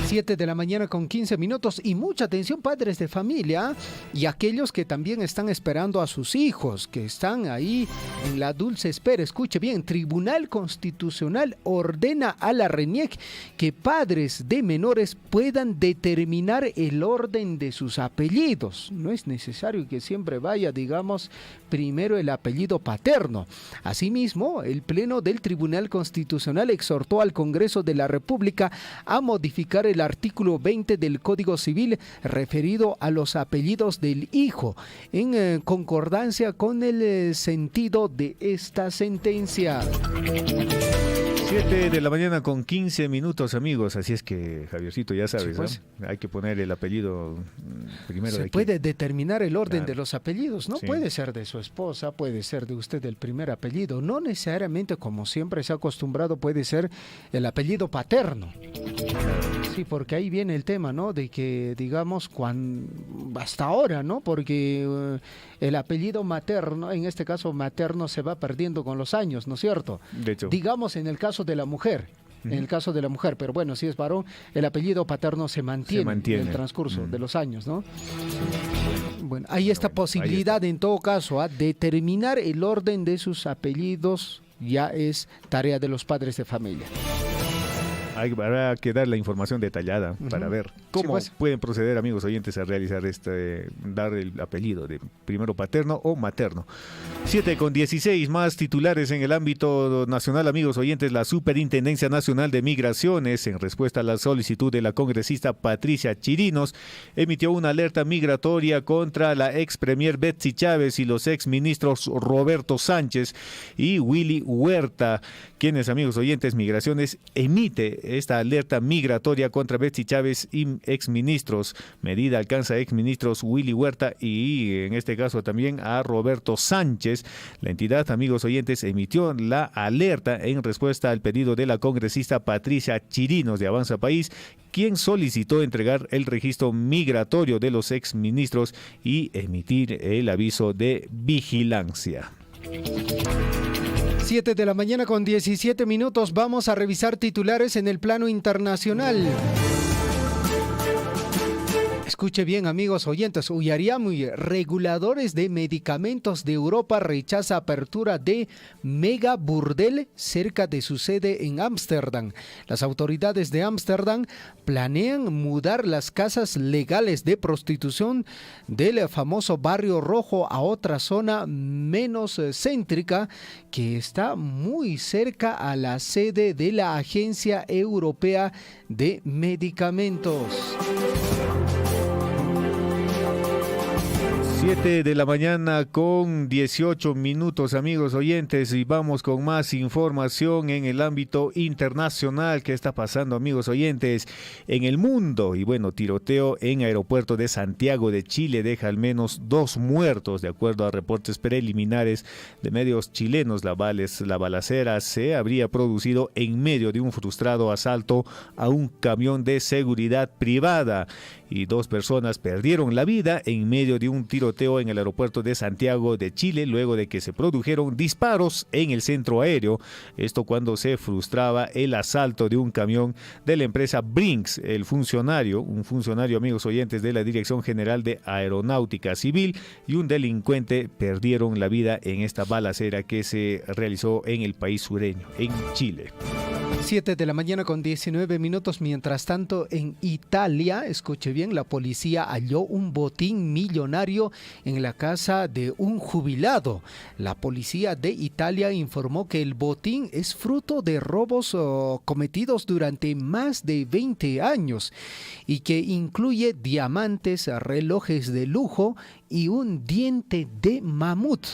B: 7 de la mañana con 15 minutos y mucha atención, padres de familia y aquellos que también están esperando a sus hijos, que están ahí en la dulce espera. Escuche bien, Tribunal Constitucional ordena a la RENIEC que padres de menores puedan determinar el orden de sus apellidos. No es necesario que siempre vaya, digamos, primero el apellido paterno. Asimismo, el Pleno del Tribunal Constitucional exhortó al Congreso de la República a modificar el artículo 20 del Código Civil referido a los apellidos del hijo, en concordancia con el sentido de esta sentencia.
C: 7 de la mañana con 15 minutos, amigos. Así es que, Javiercito, ya sabes, sí, pues, ¿no? Hay que poner el apellido primero.
B: Se puede determinar el orden, claro, de los apellidos, ¿no?
C: Sí.
B: Puede ser de su esposa, puede ser de usted el primer apellido. No necesariamente, como siempre se ha acostumbrado, puede ser el apellido paterno. Sí, porque ahí viene el tema, ¿no? De que, digamos, hasta ahora, ¿no? Porque el apellido materno, en este caso materno, se va perdiendo con los años, ¿no es cierto?
C: De hecho.
B: Digamos en el caso de la mujer. En el caso de la mujer, pero bueno, si es varón, el apellido paterno se mantiene en el transcurso de los años, ¿no? Bueno, hay esta posibilidad en todo caso, determinar el orden de sus apellidos ya es tarea de los padres de familia.
C: Habrá que dar la información detallada para ver cómo, sí, pues, pueden proceder, amigos oyentes, a realizar dar el apellido de primero paterno o materno. 7 con 16, más titulares en el ámbito nacional, amigos oyentes. La Superintendencia Nacional de Migraciones, en respuesta a la solicitud de la congresista Patricia Chirinos, emitió una alerta migratoria contra la ex premier Betsy Chávez y los ex ministros Roberto Sánchez y Willy Huerta, quienes, amigos oyentes, Migraciones emite esta alerta migratoria contra Betsy Chávez y exministros. Medida alcanza a exministros Willy Huerta y en este caso también a Roberto Sánchez. La entidad, amigos oyentes, emitió la alerta en respuesta al pedido de la congresista Patricia Chirinos de Avanza País, quien solicitó entregar el registro migratorio de los exministros y emitir el aviso de vigilancia.
B: 7 de la mañana con 17 minutos. Vamos a revisar titulares en el plano internacional. Escuche bien, amigos oyentes. Uyariamuy, reguladores de medicamentos de Europa rechaza apertura de mega burdel cerca de su sede en Ámsterdam. Las autoridades de Ámsterdam planean mudar las casas legales de prostitución del famoso Barrio Rojo a otra zona menos céntrica que está muy cerca a la sede de la Agencia Europea de Medicamentos.
C: 7 de la mañana con 18 minutos, amigos oyentes, y vamos con más información en el ámbito internacional. ¿Qué está pasando, amigos oyentes, en el mundo? Y bueno, tiroteo en aeropuerto de Santiago de Chile deja al menos 2 muertos, de acuerdo a reportes preliminares de medios chilenos. La balacera se habría producido en medio de un frustrado asalto a un camión de seguridad privada y 2 personas perdieron la vida en medio de un tiroteo en el aeropuerto de Santiago de Chile, luego de que se produjeron disparos en el centro aéreo. Esto cuando se frustraba el asalto de un camión de la empresa Brinks. Un funcionario, amigos oyentes, de la Dirección General de Aeronáutica Civil y un delincuente perdieron la vida en esta balacera que se realizó en el país sureño, en Chile.
B: 7 de la mañana con 19 minutos. Mientras tanto, en Italia, escuche bien, la policía halló un botín millonario en la casa de un jubilado. La policía de Italia informó que el botín es fruto de robos cometidos durante más de 20 años y que incluye diamantes, relojes de lujo y un diente de mamut.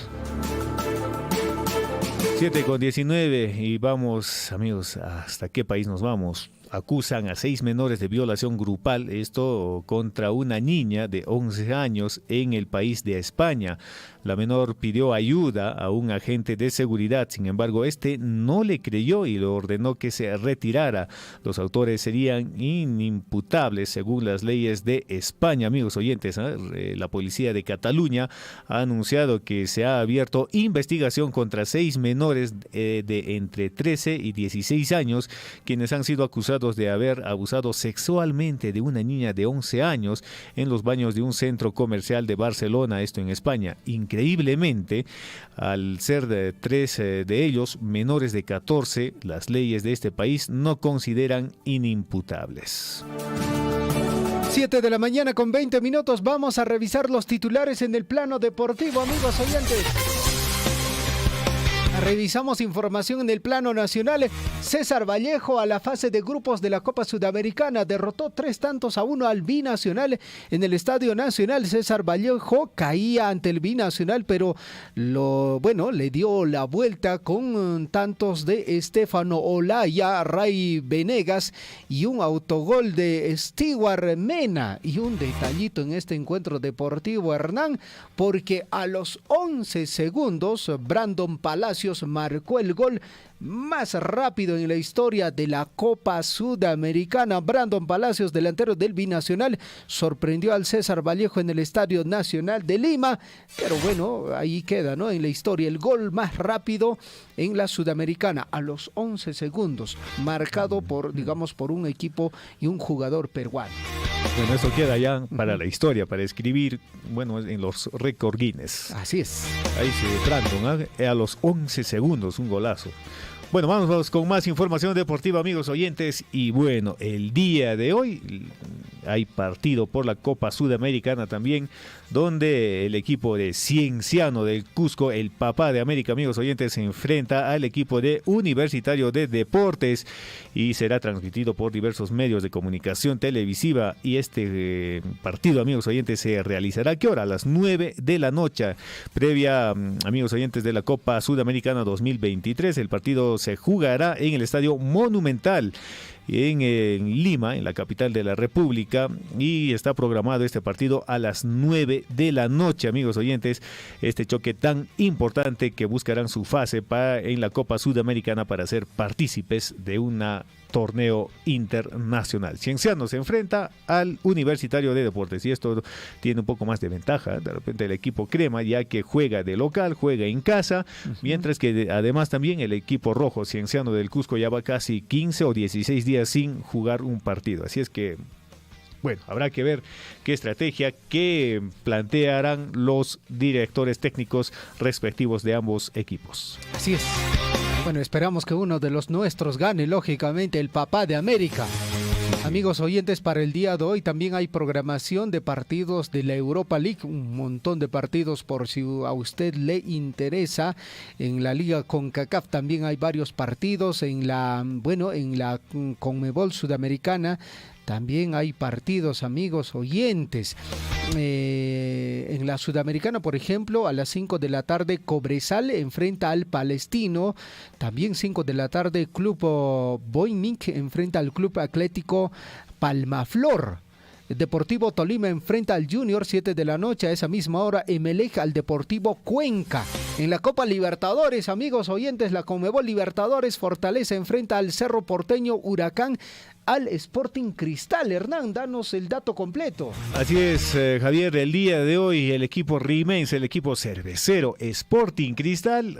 C: 7 con 19 y vamos, amigos, ¿hasta qué país nos vamos? Acusan a 6 menores de violación grupal, esto contra una niña de 11 años en el país de España. La menor pidió ayuda a un agente de seguridad, sin embargo, este no le creyó y le ordenó que se retirara. Los autores serían inimputables según las leyes de España, amigos oyentes. La policía de Cataluña ha anunciado que se ha abierto investigación contra 6 menores de entre 13 y 16 años, quienes han sido acusados de haber abusado sexualmente de una niña de 11 años en los baños de un centro comercial de Barcelona, esto en España. Increíblemente, al ser de 3 de ellos menores de 14, las leyes de este país no consideran inimputables.
B: 7 de la mañana con 20 minutos. Vamos a revisar los titulares en el plano deportivo, amigos oyentes. Revisamos información en el plano nacional. César Vallejo a la fase de grupos de la Copa Sudamericana derrotó 3-1 al Binacional en el Estadio Nacional. César Vallejo caía ante el Binacional, pero le dio la vuelta con tantos de Estefano Olaya, Ray Venegas y un autogol de Stewart Mena. Y un detallito en este encuentro deportivo, Hernán, porque a los 11 segundos Brandon Palacios marcó el gol más rápido en la historia de la Copa Sudamericana. Brandon Palacios, delantero del Binacional, sorprendió al César Vallejo en el Estadio Nacional de Lima, pero bueno, ahí queda, ¿no? En la historia, el gol más rápido en la Sudamericana, a los 11 segundos, marcado por un equipo y un jugador peruano.
C: Bueno, eso queda ya para la historia, para escribir, en los récord Guinness.
B: Así es.
C: Ahí se Brandon, a los 11 segundos, un golazo. Bueno, vamos con más información deportiva, amigos oyentes. Y bueno, el día de hoy hay partido por la Copa Sudamericana también, donde el equipo de Cienciano del Cusco, el papá de América, amigos oyentes, se enfrenta al equipo de Universitario de Deportes y será transmitido por diversos medios de comunicación televisiva. Y este partido, amigos oyentes, se realizará ¿a qué hora? A las 9 de la noche, previa, amigos oyentes, de la Copa Sudamericana 2023. El partido se jugará en el Estadio Monumental. en Lima, en la capital de la República, y está programado este partido a las 9 de la noche, amigos oyentes, este choque tan importante que buscarán su fase en la Copa Sudamericana para ser partícipes de una torneo internacional. Cienciano se enfrenta al Universitario de Deportes y esto tiene un poco más de ventaja, de repente el equipo crema, ya que juega de local, juega en casa, mientras que además también el equipo rojo Cienciano del Cusco ya va casi 15 o 16 días sin jugar un partido, así es que bueno, habrá que ver qué estrategia que plantearán los directores técnicos respectivos de ambos equipos.
B: Así es. Bueno, esperamos que uno de los nuestros gane, lógicamente, el papá de América. Amigos oyentes, para el día de hoy también hay programación de partidos de la Europa League, un montón de partidos por si a usted le interesa. En la Liga CONCACAF también hay varios partidos, en la CONMEBOL Sudamericana también hay partidos, amigos oyentes. En la Sudamericana, por ejemplo, a las 5 de la tarde, Cobresal enfrenta al Palestino. También 5 de la tarde, Club Boyming enfrenta al Club Atlético Palmaflor. Deportivo Tolima enfrenta al Junior, 7 de la noche. A esa misma hora, Emelec al Deportivo Cuenca. En la Copa Libertadores, amigos oyentes, la Conmebol Libertadores, Fortaleza enfrenta al Cerro Porteño, Huracán al Sporting Cristal. Hernán, danos el dato completo.
C: Así es, Javier, el día de hoy el equipo rimense, el equipo cervecero Sporting Cristal,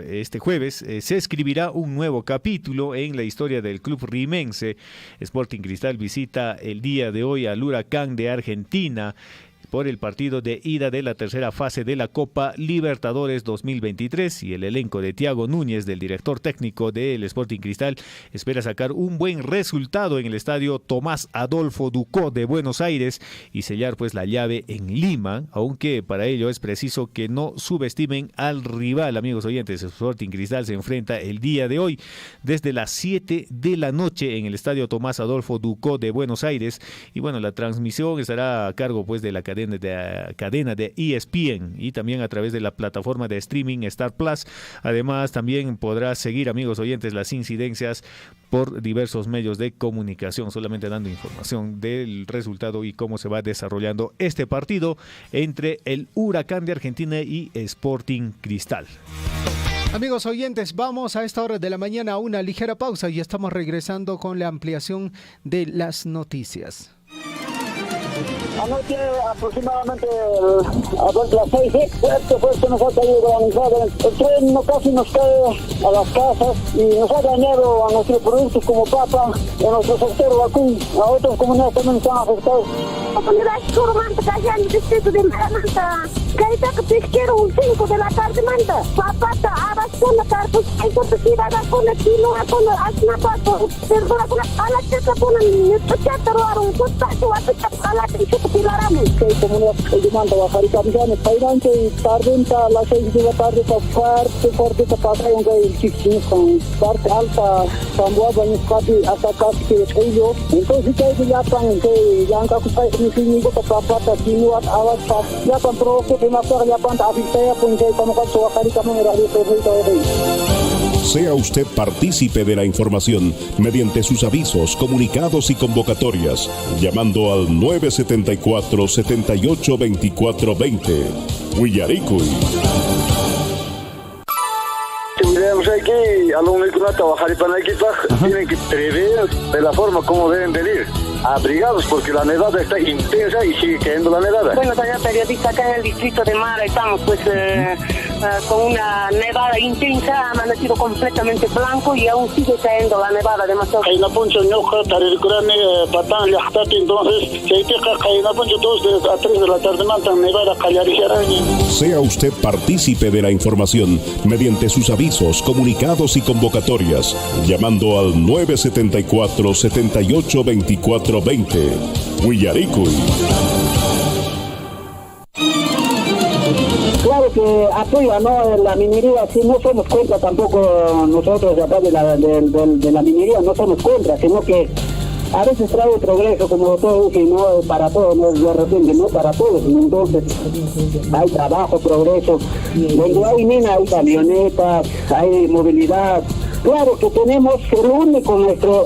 C: este jueves se escribirá un nuevo capítulo en la historia del club rimense. Sporting Cristal visita el día de hoy al Huracán de Argentina por el partido de ida de la tercera fase de la Copa Libertadores 2023 y el elenco de Thiago Núñez, del director técnico del Sporting Cristal, espera sacar un buen resultado en el estadio Tomás Adolfo Ducó de Buenos Aires y sellar pues la llave en Lima, aunque para ello es preciso que no subestimen al rival, amigos oyentes. Sporting Cristal se enfrenta el día de hoy desde las 7 de la noche en el estadio Tomás Adolfo Ducó de Buenos Aires y bueno, la transmisión estará a cargo pues de la cadena de ESPN y también a través de la plataforma de streaming Star Plus. Además también podrá seguir, amigos oyentes, las incidencias por diversos medios de comunicación, solamente dando información del resultado y cómo se va desarrollando este partido entre el Huracán de Argentina y Sporting Cristal.
B: Amigos oyentes, vamos a esta hora de la mañana a una ligera pausa y estamos regresando con la ampliación de las noticias.
D: Anoche aproximadamente a las 6, fuerte nos ha caído granizada. El tren casi nos cae a las casas y nos ha dañado a nuestros productos como papa, a nuestro sector vacún, a otras comunidades también están afectados.
E: La comunidad Surmanta, allá en el distrito de Maramanta, Caetaca Pesquero, 5 de la tarde, manta. Papata, abas, pona, carpus, hay cortesirada, pona, kilo, pona, asnapato, perdona, a la checa, pona, chataruaro, un costacho, a la checa, pilaramos.
D: Que comunidad de Manta, Bajaricamjane, Pairante, Tardenta, a las 6 de la tarde, fuerte, pasa, y el chiquín, con parte alta, Zamboa, Bañescati, hasta casi que es ello. Entonces, que ya están, que ya han ocupado mi finito, que papata, kilo, abas, ya están provocados.
F: Sea usted partícipe de la información mediante sus avisos, comunicados y convocatorias, llamando al 974-782420. Huillaricuy.
D: Tenemos aquí alumnos que no trabajan para el equipo, tienen que prever de la forma como deben venir. Abrigados porque la nevada está intensa y sigue cayendo la nevada.
E: Bueno, señor periodista, acá en el distrito de Mara estamos pues con una nevada intensa, ha amanecido completamente blanco y aún sigue cayendo la nevada demasiado.
D: Entonces, a 3 de la tarde mantan nevada callarigera.
F: Sea usted partícipe de la información mediante sus avisos, comunicados y convocatorias, llamando al 974-782420. Huillaricuy.
D: Claro que apoya, ¿no? La minería, si no somos contra tampoco nosotros de acá de la minería, no somos contra, sino que a veces trae progreso, como todo, que no para todos, no de repente, no para todos, entonces hay trabajo, progreso, donde hay mina, hay camionetas, hay movilidad, Claro que tenemos el único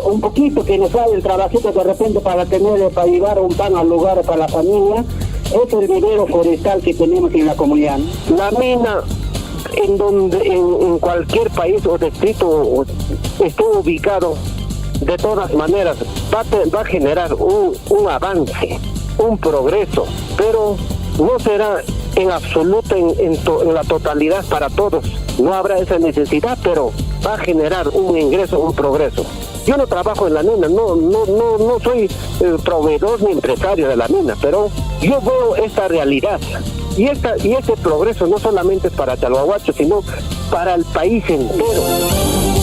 D: un poquito que nos sale el trabajito de repente para llevar un pan al lugar para la familia, es el vivero forestal que tenemos en la comunidad. La mina, en cualquier país o distrito esté ubicado, de todas maneras va a generar un avance, un progreso, pero no será en absoluto en la totalidad para todos. No habrá esa necesidad, pero va a generar un ingreso, un progreso. Yo no trabajo en la mina, no soy proveedor ni empresario de la mina, pero yo veo esta realidad y este progreso no solamente es para Chalhuahuacho, sino para el país entero.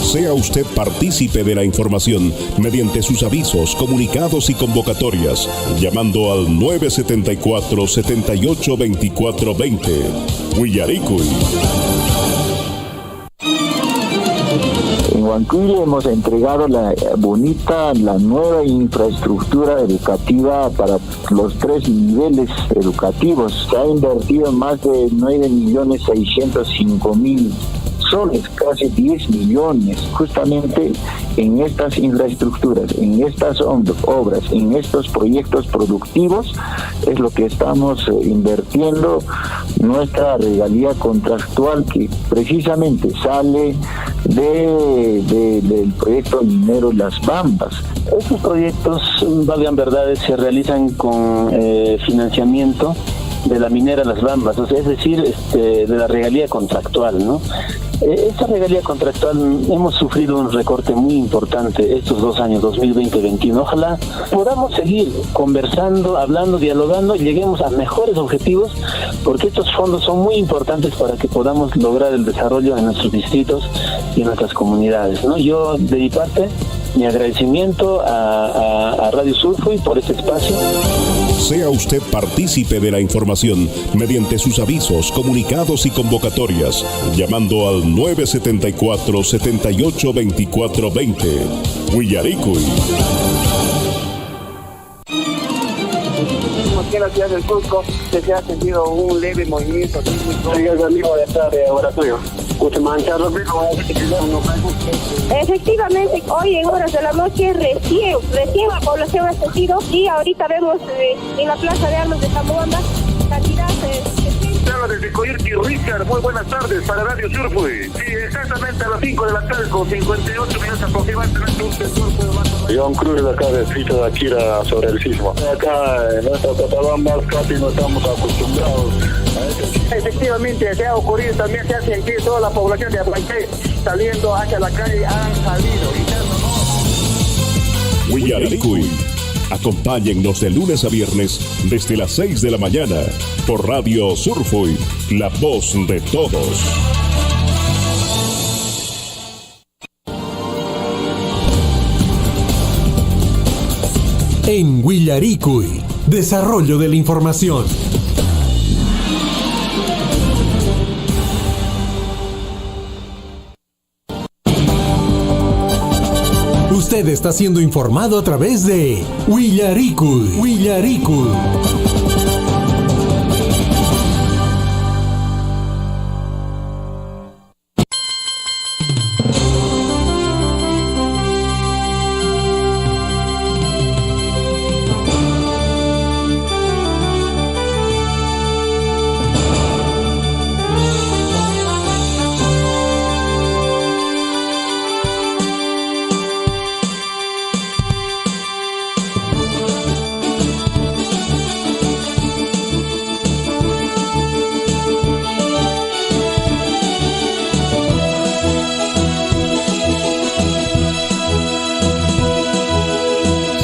F: Sea usted partícipe de la información mediante sus avisos, comunicados y convocatorias, llamando al 974-782420. Huillaricuy.
G: En Huancuire hemos entregado la nueva infraestructura educativa para los 3 niveles educativos. Se ha invertido más de 9.605.000 soles, casi 10 millones, justamente en estas infraestructuras, en estas obras, en estos proyectos productivos, es lo que estamos invirtiendo. Nuestra regalía contractual, que precisamente sale del proyecto minero Las Bambas.
H: Estos proyectos, valgan verdades, se realizan con financiamiento de la minera Las Bambas, o sea, es decir, de la regalía contractual, ¿no? Esta regalía contractual hemos sufrido un recorte muy importante estos 2 años, 2020-2021. Ojalá podamos seguir conversando, hablando, dialogando y lleguemos a mejores objetivos, porque estos fondos son muy importantes para que podamos lograr el desarrollo en nuestros distritos y en nuestras comunidades, ¿no? Yo, de mi parte, mi agradecimiento a Radio Surfuy por este espacio.
F: Sea usted partícipe de la información mediante sus avisos, comunicados y convocatorias, llamando al 974-782420. Huillaricuy.
D: Aquí en la ciudad del Cusco se ha sentido un leve movimiento sísmico. Sí, es el mismo de esta de oratorio.
E: Efectivamente, hoy en horas de la noche recién la población ha sentido, y ahorita vemos en la plaza de armas de Tamuanda cantidad de...
I: Desde Coyurqui, Richard, muy buenas tardes para Radio Surfuy. Sí, exactamente a las 5 de la tarde con 58 minutos aproximadamente.
J: John Cruz, de acá del distrito de Akira, sobre el sismo. Acá en nuestra Cotabamba casi no estamos acostumbrados a este.
I: Efectivamente, se ha ocurrido, también se ha sentido toda la población de Abancay saliendo hacia la calle, han salido.
F: Huillaricuy. Acompáñennos de lunes a viernes desde las 6 de la mañana por Radio Surfuy, la voz de todos.
A: En Huillaricuy, desarrollo de la información. Usted está siendo informado a través de Huillaricuy. Huillaricuy.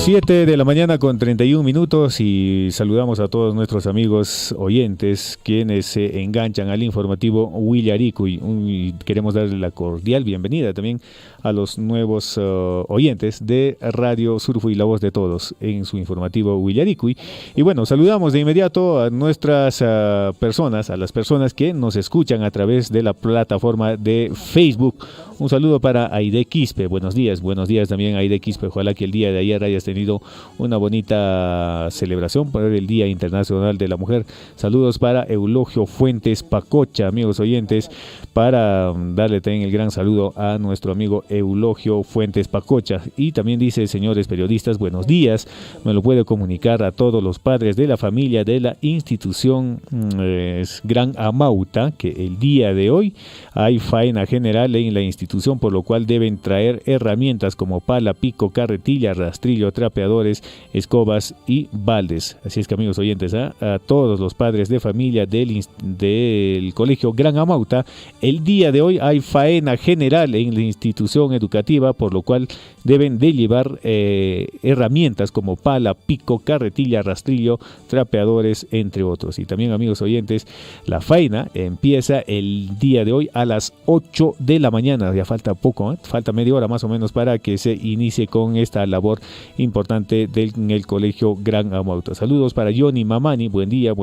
C: Siete de la mañana con 31 minutos y saludamos a todos nuestros amigos oyentes quienes se enganchan al informativo Huillaricuy. Y queremos darle la cordial bienvenida también a los nuevos oyentes de Radio Surfuy, la voz de todos, en su informativo Huillaricuy. Y bueno, saludamos de inmediato a nuestras personas, a las personas que nos escuchan a través de la plataforma de Facebook. Un saludo para Aide Quispe, buenos días también Aide Quispe, ojalá que el día de ayer hayas tenido una bonita celebración por el Día Internacional de la Mujer. Saludos para Eulogio Fuentes Pacocha, amigos oyentes, para darle también el gran saludo a nuestro amigo Eulogio Fuentes Pacocha. Y también dice: señores periodistas, buenos días, me lo puede comunicar a todos los padres de la familia de la institución Gran Amauta, que el día de hoy hay faena general en la institución, por lo cual deben traer herramientas como pala, pico, carretilla, rastrillo, trapeadores, escobas y baldes. Así es que, amigos oyentes, a todos los padres de familia del colegio Gran Amauta, el día de hoy hay faena general en la institución educativa, por lo cual deben de llevar herramientas como pala, pico, carretilla, rastrillo, trapeadores, entre otros. Y también, amigos oyentes, la faena empieza el día de hoy a las 8 de la mañana. Ya falta poco, falta media hora más o menos para que se inicie con esta labor importante en el colegio Gran Amauta. Saludos para Johnny Mamani, buen día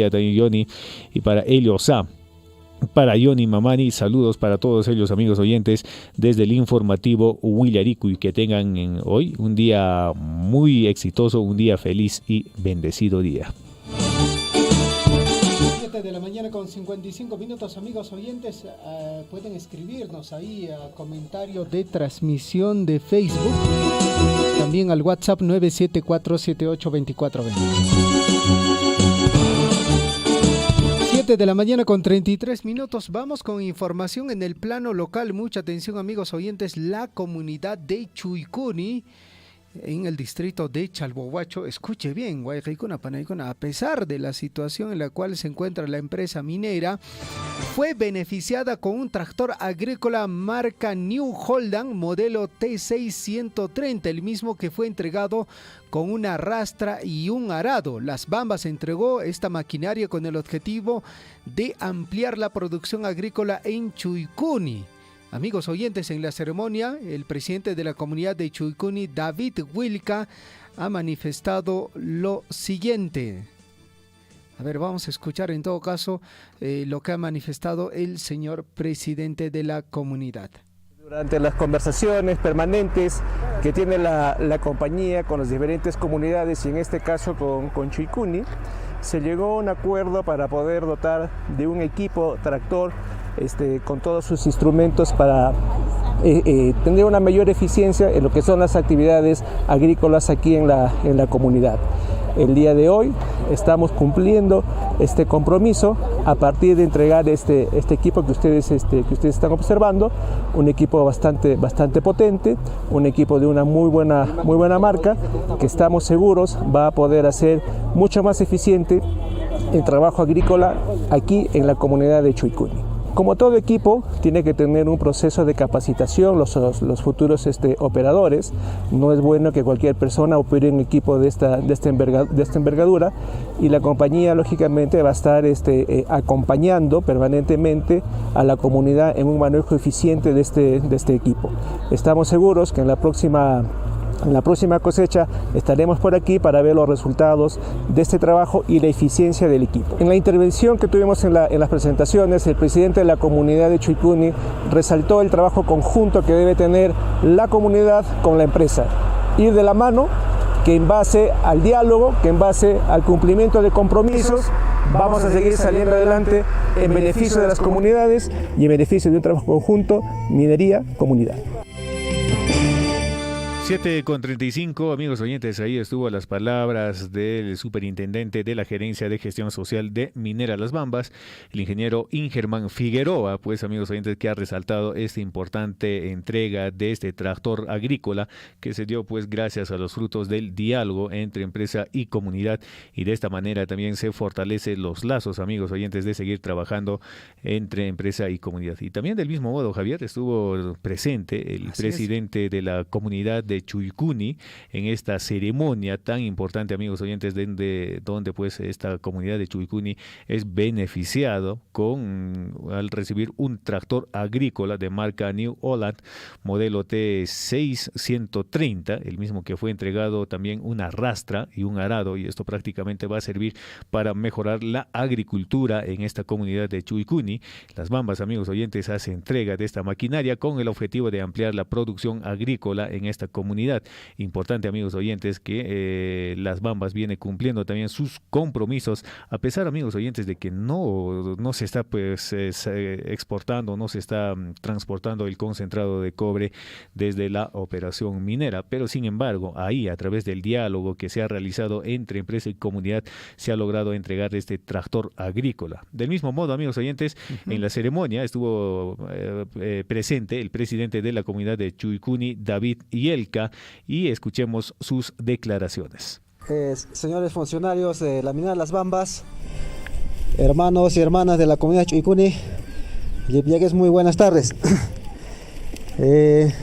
C: también, Johnny, y para Elio Sá. Para Johnny Mamani, saludos para todos ellos, amigos oyentes, desde el informativo Huillaricuy. Que tengan hoy un día muy exitoso, un día feliz y bendecido día.
B: 7 de la mañana con 55 minutos, amigos oyentes. Pueden escribirnos ahí a comentario de transmisión de Facebook, también al WhatsApp 974782420. 7 de la mañana con 33 minutos. Vamos con información en el plano local. Mucha atención, amigos oyentes. La comunidad de Chuicuni, en el distrito de Chalhuahuacho, escuche bien, Guayquicuna, Panaicuna, a pesar de la situación en la cual se encuentra la empresa minera, fue beneficiada con un tractor agrícola marca New Holland modelo T6 el mismo que fue entregado con una rastra y un arado. Las Bambas entregó esta maquinaria con el objetivo de ampliar la producción agrícola en Chuicuni. Amigos oyentes, en la ceremonia, el presidente de la comunidad de Chuicuni, David Wilca, ha manifestado lo siguiente. A ver, vamos a escuchar en todo caso lo que ha manifestado el señor presidente de la comunidad.
K: Durante las conversaciones permanentes que tiene la compañía con las diferentes comunidades, y en este caso con Chuicuni, se llegó a un acuerdo para poder dotar de un equipo tractor con todos sus instrumentos para tener una mayor eficiencia en lo que son las actividades agrícolas aquí en la comunidad. El día de hoy estamos cumpliendo este compromiso a partir de entregar este equipo que ustedes están observando, un equipo bastante potente, un equipo de una muy buena marca, que estamos seguros va a poder hacer mucho más eficiente el trabajo agrícola aquí en la comunidad de Chuicuni. Como todo equipo, tiene que tener un proceso de capacitación los futuros operadores. No es bueno que cualquier persona opere un equipo de esta envergadura, y la compañía lógicamente va a estar acompañando permanentemente a la comunidad en un manejo eficiente de este equipo. Estamos seguros que en la próxima cosecha estaremos por aquí para ver los resultados de este trabajo y la eficiencia del equipo. En la intervención que tuvimos en las presentaciones, el presidente de la comunidad de Chuicuni resaltó el trabajo conjunto que debe tener la comunidad con la empresa. Ir de la mano, que en base al diálogo, que en base al cumplimiento de compromisos, vamos a seguir saliendo adelante en beneficio de las comunidades y en beneficio de un trabajo conjunto, minería, comunidad.
C: 7:35, amigos oyentes, ahí estuvo las palabras del superintendente de la Gerencia de Gestión Social de Minera Las Bambas, el ingeniero Ingerman Figueroa, pues, amigos oyentes, que ha resaltado esta importante entrega de este tractor agrícola que se dio pues gracias a los frutos del diálogo entre empresa y comunidad, y de esta manera también se fortalecen los lazos, amigos oyentes, de seguir trabajando entre empresa y comunidad. Y también del mismo modo, Javier, estuvo presente el presidente de la comunidad de Chuicuni en esta ceremonia tan importante, amigos oyentes, donde pues esta comunidad de Chuicuni es beneficiado al recibir un tractor agrícola de marca New Holland modelo T6 el mismo que fue entregado también una rastra y un arado, y esto prácticamente va a servir para mejorar la agricultura en esta comunidad de Chuicuni. Las Bambas, amigos oyentes, hace entrega de esta maquinaria con el objetivo de ampliar la producción agrícola en esta comunidad comunidad. Importante, amigos oyentes, que Las Bambas viene cumpliendo también sus compromisos, a pesar, amigos oyentes, de que no se está pues exportando, no se está transportando el concentrado de cobre desde la operación minera, pero sin embargo, ahí a través del diálogo que se ha realizado entre empresa y comunidad, se ha logrado entregar este tractor agrícola. Del mismo modo, amigos oyentes, en la ceremonia estuvo presente el presidente de la comunidad de Chuycuni, David Yelka, y escuchemos sus declaraciones.
L: Señores funcionarios de la minera Las Bambas, hermanos y hermanas de la comunidad de Chuycuni, Yepyagues, muy buenas tardes.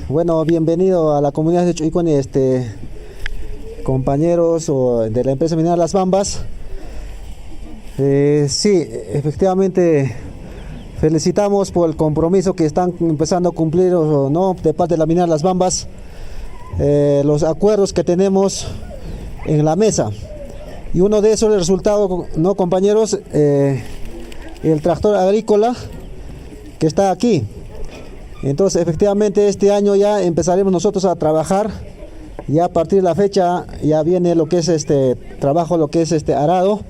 L: Bueno, bienvenido a la comunidad de Chuycuni, compañeros de la empresa minera Las Bambas. Sí, efectivamente, felicitamos por el compromiso que están empezando a cumplir, ¿no?, de parte de la minera Las Bambas, los acuerdos que tenemos en la mesa. Y uno de esos, el resultado, ¿no, compañeros? El tractor agrícola que está aquí. Entonces, efectivamente, este año ya empezaremos nosotros a trabajar. Ya a partir de la fecha ya viene lo que es trabajo, lo que es arado.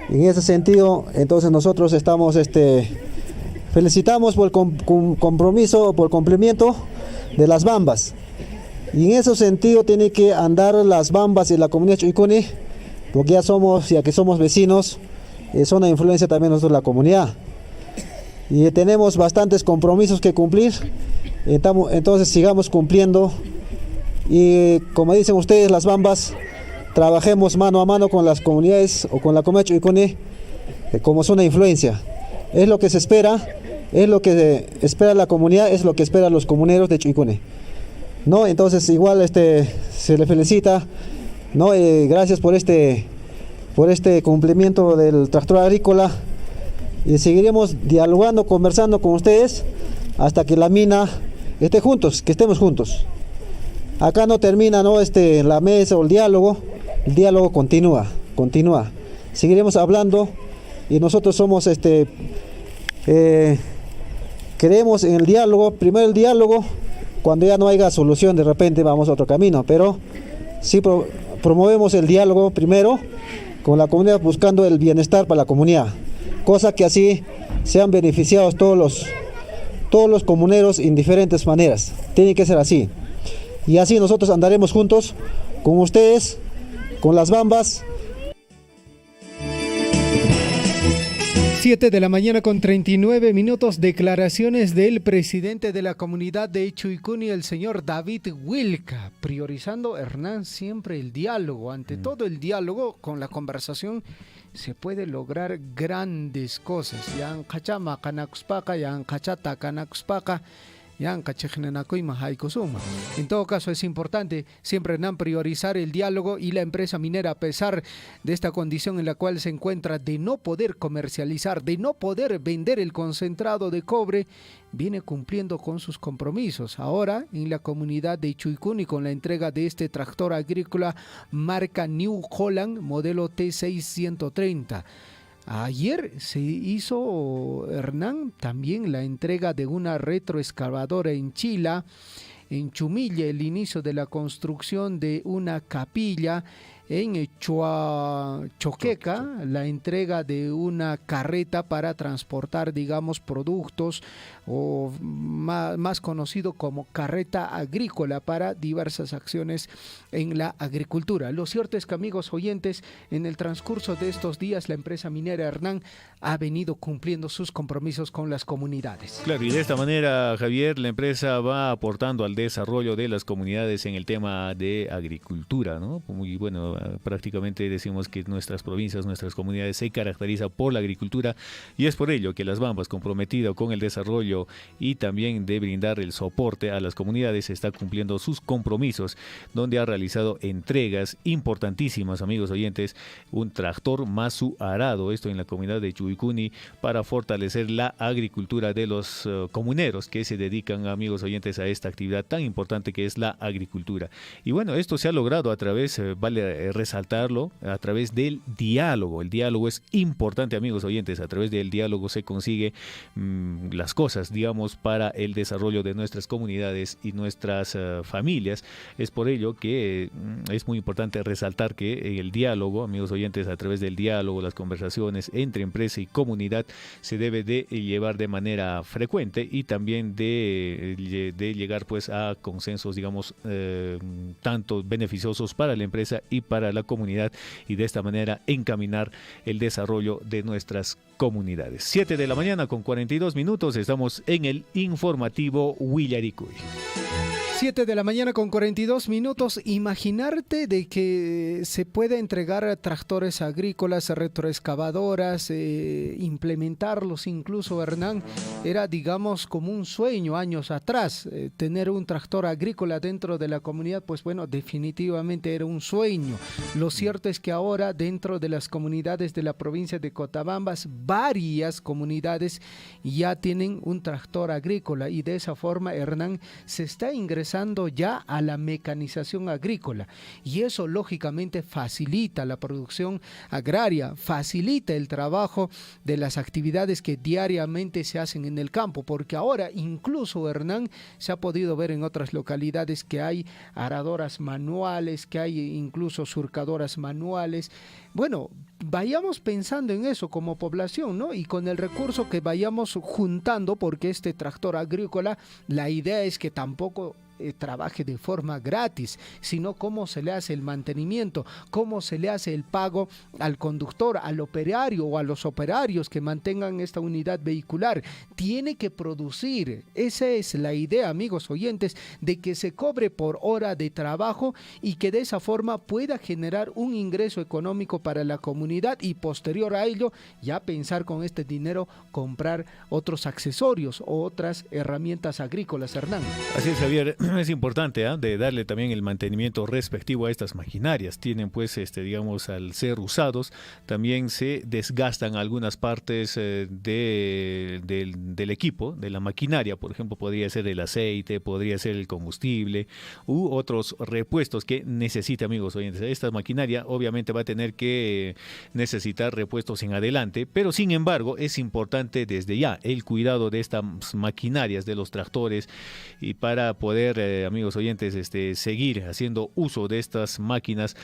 L: En ese sentido, entonces nosotros estamos felicitamos por el compromiso, por el cumplimiento de Las Bambas. Y en ese sentido tiene que andar Las Bambas y la comunidad Chuycuni, porque ya que somos vecinos, es una influencia también nosotros la comunidad. Y tenemos bastantes compromisos que cumplir, entonces sigamos cumpliendo. Y como dicen ustedes, Las Bambas, trabajemos mano a mano con las comunidades o con la comunidad Chuycuni, como es una influencia. Es lo que se espera, es lo que espera la comunidad, es lo que esperan los comuneros de Chuycuni, ¿no? Entonces igual se le felicita, ¿no? Gracias por este cumplimiento del tractor agrícola, y seguiremos dialogando, conversando con ustedes hasta que la mina esté juntos, que estemos juntos. Acá no termina, ¿no?, la mesa o el diálogo continúa. Seguiremos hablando, y nosotros somos creemos en el diálogo. Primero el diálogo, cuando ya no haya solución, de repente vamos a otro camino, pero sí promovemos el diálogo primero con la comunidad, buscando el bienestar para la comunidad, cosa que así sean beneficiados todos los comuneros en diferentes maneras. Tiene que ser así, y así nosotros andaremos juntos con ustedes, con Las Bambas.
B: 7 de la mañana con 39 minutos, declaraciones del presidente de la comunidad de Chuycuni, el señor David Yelka, priorizando, Hernán, siempre el diálogo. Ante todo el diálogo, con la conversación, se puede lograr grandes cosas. Yan kachama kanakuspaka, yan kachata kanakuspaka, yan kachejnenakuima haikusuma. En todo caso, es importante siempre priorizar el diálogo, y la empresa minera, a pesar de esta condición en la cual se encuentra de no poder comercializar, de no poder vender el concentrado de cobre, viene cumpliendo con sus compromisos. Ahora, en la comunidad de Chuycuni, con la entrega de este tractor agrícola marca New Holland, modelo T630. Ayer se hizo, Hernán, también la entrega de una retroexcavadora en Chila, en Chumilla, el inicio de la construcción de una capilla. En Choqueca, la entrega de una carreta para transportar, digamos, productos, o más conocido como carreta agrícola, para diversas acciones en la agricultura. Lo cierto es que, amigos oyentes, en el transcurso de estos días, la empresa minera Hernán ha venido cumpliendo sus compromisos con las comunidades.
C: Claro, y de esta manera, Javier, la empresa va aportando al desarrollo de las comunidades en el tema de agricultura, ¿no? Muy bueno, prácticamente decimos que nuestras provincias, nuestras comunidades se caracterizan por la agricultura, y es por ello que Las Bambas, comprometido con el desarrollo y también de brindar el soporte a las comunidades, está cumpliendo sus compromisos, donde ha realizado entregas importantísimas, amigos oyentes, un tractor más su arado, esto en la comunidad de Chuycuni, para fortalecer la agricultura de los comuneros que se dedican, amigos oyentes, a esta actividad tan importante que es la agricultura. Y bueno, esto se ha logrado a través, vale resaltarlo a través del diálogo. El diálogo es importante, amigos oyentes. A través del diálogo se consigue las cosas, digamos, para el desarrollo de nuestras comunidades y nuestras familias. Es por ello que es muy importante resaltar que el diálogo, amigos oyentes, a través del diálogo, las conversaciones entre empresa y comunidad se debe de llevar de manera frecuente y también de llegar pues a consensos, digamos, tanto beneficiosos para la empresa y para la comunidad, y de esta manera encaminar el desarrollo de nuestras comunidades. 7 de la mañana con 42 minutos, estamos en el informativo Huillaricuy.
B: 7 de la mañana con 42 minutos. Imaginarte de que se pueda entregar tractores agrícolas, retroexcavadoras, implementarlos incluso, Hernán, era, digamos, como un sueño años atrás. Tener un tractor agrícola dentro de la comunidad, pues bueno, definitivamente era un sueño. Lo cierto es que ahora dentro de las comunidades de la provincia de Cotabambas, varias comunidades ya tienen un tractor agrícola, y de esa forma, Hernán, se está ingresando ya a la mecanización agrícola, y eso lógicamente facilita la producción agraria, facilita el trabajo de las actividades que diariamente se hacen en el campo, porque ahora incluso, Hernán, se ha podido ver en otras localidades que hay aradoras manuales, que hay incluso surcadoras manuales. Bueno, vayamos pensando en eso como población, ¿no? Y con el recurso que vayamos juntando, porque este tractor agrícola, la idea es que tampoco trabaje de forma gratis, sino cómo se le hace el mantenimiento, cómo se le hace el pago al conductor, al operario o a los operarios que mantengan esta unidad vehicular. Tiene que producir. Esa es la idea, amigos oyentes, de que se cobre por hora de trabajo y que de esa forma pueda generar un ingreso económico para la comunidad, y posterior a ello ya pensar con este dinero comprar otros accesorios o otras herramientas agrícolas, Hernán.
C: Así es, Javier. Es importante de darle también el mantenimiento respectivo a estas maquinarias. Tienen pues, digamos, al ser usados, también se desgastan algunas partes del equipo, de la maquinaria. Por ejemplo, podría ser el aceite, podría ser el combustible u otros repuestos que necesita, amigos oyentes. Esta maquinaria obviamente va a tener que necesitar repuestos en adelante, pero sin embargo es importante desde ya el cuidado de estas maquinarias, de los tractores, y para poder, amigos oyentes, seguir haciendo uso de estas máquinas,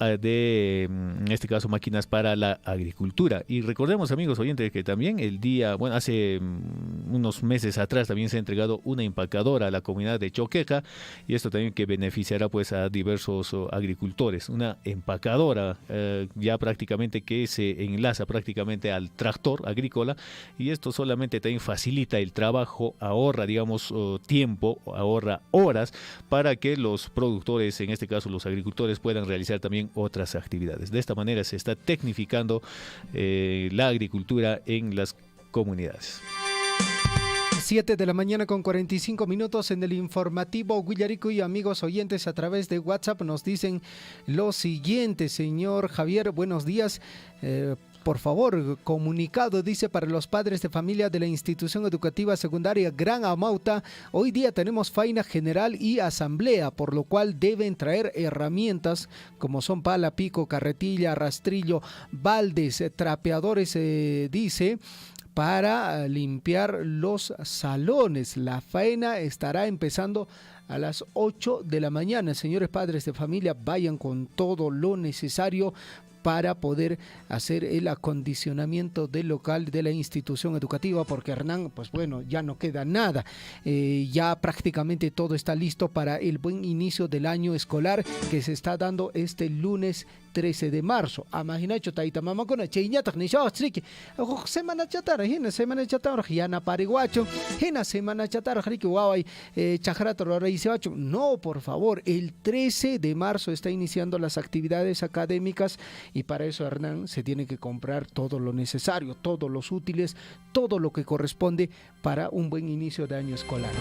C: en este caso máquinas para la agricultura. Y recordemos, amigos oyentes, que también hace unos meses atrás también se ha entregado una empacadora a la comunidad de Choqueja, y esto también que beneficiará pues a diversos agricultores. Una empacadora ya prácticamente que se enlaza prácticamente al tractor agrícola, y esto solamente también facilita el trabajo, ahorra, digamos, tiempo, ahorra horas para que los productores, en este caso los agricultores, puedan realizar también otras actividades. De esta manera se está tecnificando la agricultura en las comunidades.
B: 7 de la mañana con 45 minutos en el informativo Huillaricuy. Amigos oyentes, a través de WhatsApp nos dicen lo siguiente. Señor Javier, buenos días. Por favor, comunicado, dice, para los padres de familia de la institución educativa secundaria Gran Amauta. Hoy día tenemos faena general y asamblea, por lo cual deben traer herramientas como son pala, pico, carretilla, rastrillo, baldes, trapeadores, dice, para limpiar los salones. La faena estará empezando a las 8 de la mañana. Señores padres de familia, vayan con todo lo necesario para poder hacer el acondicionamiento del local de la institución educativa, porque Hernán, pues bueno, ya no queda nada, ya prácticamente todo está listo para el buen inicio del año escolar que se está dando este lunes 13 de marzo. Imaginacho taita mamá con cheñata ni triki semana chatarra, semana chatarra yana pariguacho, semana chatarra riki guay chajrato reiseacho. No, por favor, el 13 de marzo está iniciando las actividades académicas, y para eso, Hernán, se tiene que comprar todo lo necesario, todos los útiles, todo lo que corresponde para un buen inicio de año escolar.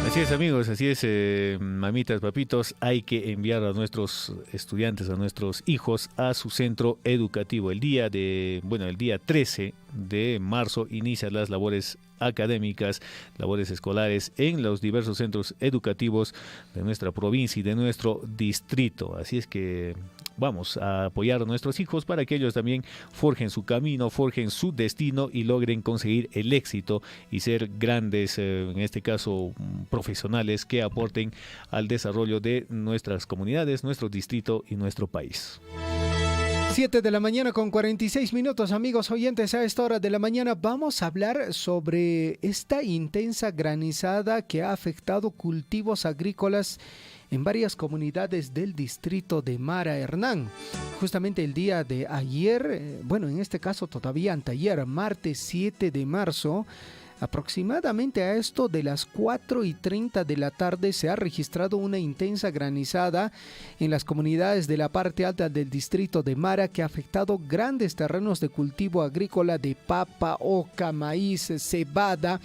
C: Así es, amigos, así es, mamitas, papitos, hay que enviar a nuestros estudiantes, a nuestros hijos a su centro educativo. El día 13 de marzo inician las labores académicas, labores escolares en los diversos centros educativos de nuestra provincia y de nuestro distrito. Así es que vamos a apoyar a nuestros hijos para que ellos también forjen su camino, forjen su destino y logren conseguir el éxito y ser grandes, en este caso profesionales que aporten al desarrollo de nuestras comunidades, nuestro distrito y nuestro país.
B: 7 de la mañana con 46 minutos, amigos oyentes. A esta hora de la mañana vamos a hablar sobre esta intensa granizada que ha afectado cultivos agrícolas en varias comunidades del distrito de Mara, Hernán. Justamente el día de ayer, bueno, en este caso todavía anteayer, martes 7 de marzo, aproximadamente a esto de las 4:30 de la tarde se ha registrado una intensa granizada en las comunidades de la parte alta del distrito de Mara que ha afectado grandes terrenos de cultivo agrícola de papa, oca, maíz, cebada.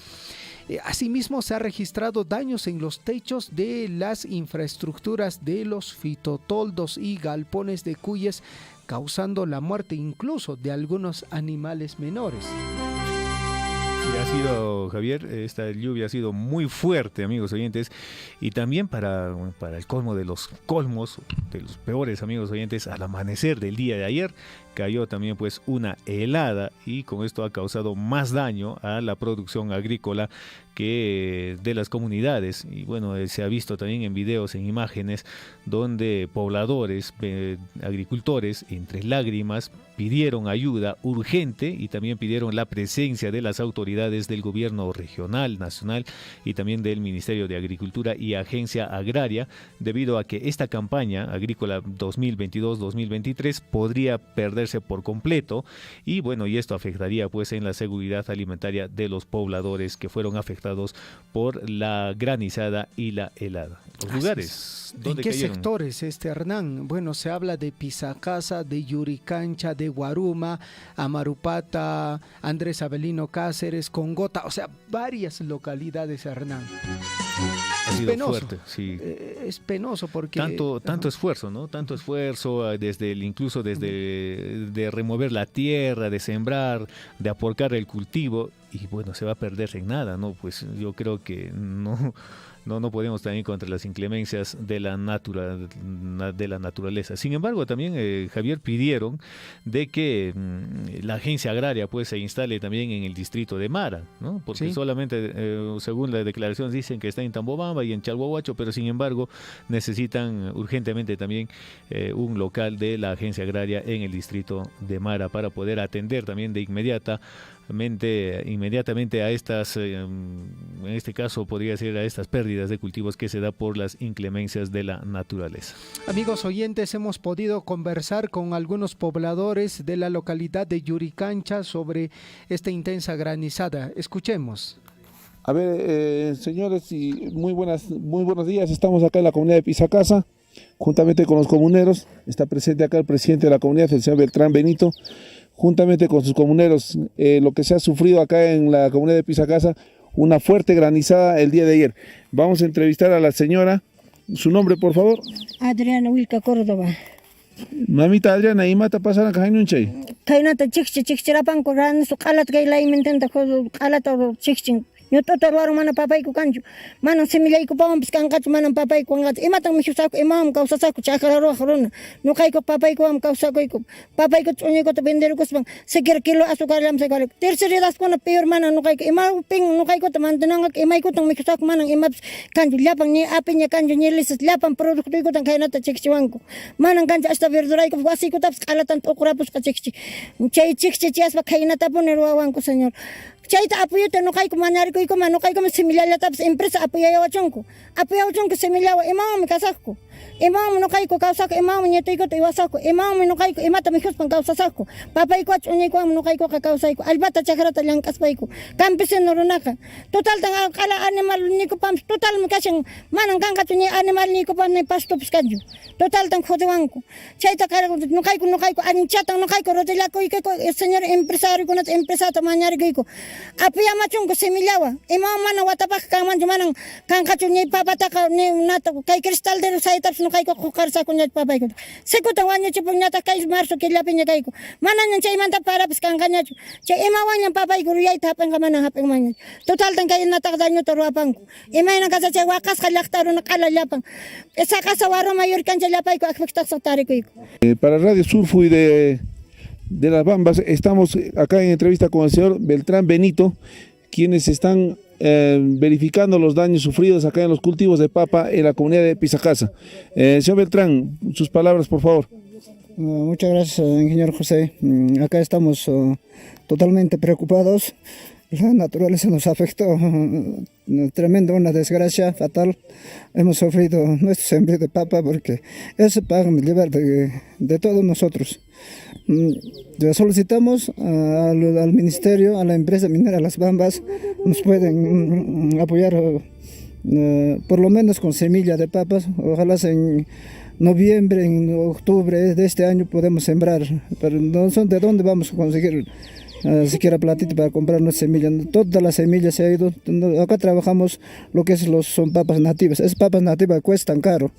B: Asimismo se ha registrado daños en los techos de las infraestructuras de los fitotoldos y galpones de cuyes, causando la muerte incluso de algunos animales menores.
C: Ha sido, Javier, esta lluvia ha sido muy fuerte, amigos oyentes, y también para el colmo de los colmos, de los peores, amigos oyentes, al amanecer del día de ayer cayó también pues una helada y con esto ha causado más daño a la producción agrícola que de las comunidades. Y bueno, se ha visto también en videos, en imágenes, donde pobladores, agricultores, entre lágrimas, pidieron ayuda urgente y también pidieron la presencia de las autoridades del gobierno regional, nacional y también del Ministerio de Agricultura y Agencia Agraria, debido a que esta campaña agrícola 2022-2023 podría perderse por completo y bueno, y esto afectaría pues en la seguridad alimentaria de los pobladores que fueron afectados por la granizada y la helada. Los lugares
B: ¿En qué sectores, Hernán? Bueno, se habla de Pisacasa, de Yuricancha, de Guaruma, Amarupata, Andrés Avelino Cáceres, Congota, o sea, varias localidades, Hernán.
C: Ha sido penoso, fuerte, sí.
B: Es penoso porque...
C: Tanto esfuerzo, ¿no? Tanto esfuerzo, incluso de remover la tierra, de sembrar, de aporcar el cultivo, y bueno, se va a perder en nada, ¿no? Pues yo creo que no podemos también contra las inclemencias de la naturaleza. Sin embargo, también, Javier, pidieron de que la agencia agraria pues se instale también en el distrito de Mara, ¿no? Porque sí, solamente, según la declaración, dicen que está en Tambobamba y en Chalhuahuacho, pero sin embargo necesitan urgentemente también un local de la agencia agraria en el distrito de Mara para poder atender también de inmediatamente a estas, en este caso podría ser a estas pérdidas de cultivos que se da por las inclemencias de la naturaleza.
B: Amigos oyentes, hemos podido conversar con algunos pobladores de la localidad de Yuricancha sobre esta intensa granizada. Escuchemos.
M: A ver, señores, y muy buenos días. Estamos acá en la comunidad de Pisacasa, juntamente con los comuneros. Está presente acá el presidente de la comunidad, el señor Beltrán Benito, juntamente con sus comuneros. Lo que se ha sufrido acá en la comunidad de Pisacasa, una fuerte granizada el día de ayer. Vamos a entrevistar a la señora. ¿Su nombre, por favor?
N: Adriana Wilca Córdoba.
M: Mamita Adriana, ¿y mata pasar acá en un chay?
N: Kainata chichirapan corran su calat que la invententa con calat o chichin. Yo todo lo mana papay ko kanju. Manan semilay ko pa piskan kat manan papay ko ngat. Imatang misusako imam kausa sa ko chakara ro haruna. No kay ko papay ko am kausa ko. Papay ko unyo ko to bender ko bang sekir kilo asukar lam sekali. Terceri das ko na peor manan no kay ko imam ping no kay ko taman tanang imay ko tang misusako manan imap kanju lapang ni apinya kanju ni lisas lapang produkto ko tang kainata chikchiwan ko. Manan kanju hasta verduray ko wasi ko taps kalatan okurapos ka chikchi. Chay chikchi chias ba kainata po nerwawan ko señor. Chaita apoyo te no kay ko manari ko mano kay ko semilala taps empresa apoyo wachonko semilala imam mi kasako imam no kay ko kausako imam nyetoy ko iwasako imam no kay ko imata mi huspan kausasako papay ko unyi ko no kay ko kakausay ko albata chakrata lang kaspay ko campesino runaka total tang kala animal ni ko pam total mi kasing manang kang katuni animal ni ko pam ni pasto piskanju total tang khodewan ko chaita kala no kay ko anin chatang no kay ko rotela ko señor empresario ko na empresa ta manyari ko apiya machong ko semilala imam mana watapak kang manang kang katuni papata ka ni nato kay kristal de saita imatapis nuqayku qukarsakuñachu papaykuta sikuta wañuchipun ñataq kay marzo killapiña kayku manañan chaymanta parapis kanqañachu chay imawañan papayku ruyayta hapinqa manan hapinmañachu totaltan kay nataq dañuta ruwapanku imayna kasa chay waqasqa llaqta runa q'ala llapan esa casa waruma yurkancha llapayku akpiktaqa tarikuyku.
M: Para Radio Surfo y de Las Bambas estamos acá en entrevista con el señor Beltrán Benito, quienes están verificando los daños sufridos acá en los cultivos de papa en la comunidad de Pisacasa. Señor Beltrán, sus palabras, por favor.
O: Muchas gracias, ingeniero José. Acá estamos totalmente preocupados. La naturaleza nos afectó tremendo, una desgracia fatal. Hemos sufrido nuestro sembrío de papa porque eso paga llevar de todos nosotros. Solicitamos al ministerio, a la empresa minera Las Bambas, nos pueden apoyar por lo menos con semilla de papas. Ojalá en noviembre, en octubre de este año podemos sembrar, pero no sé de dónde vamos a conseguir siquiera platito para comprar nuestra semilla. Toda la semilla se ha ido. Acá trabajamos lo que son papas nativas. Esas papas nativas cuestan caro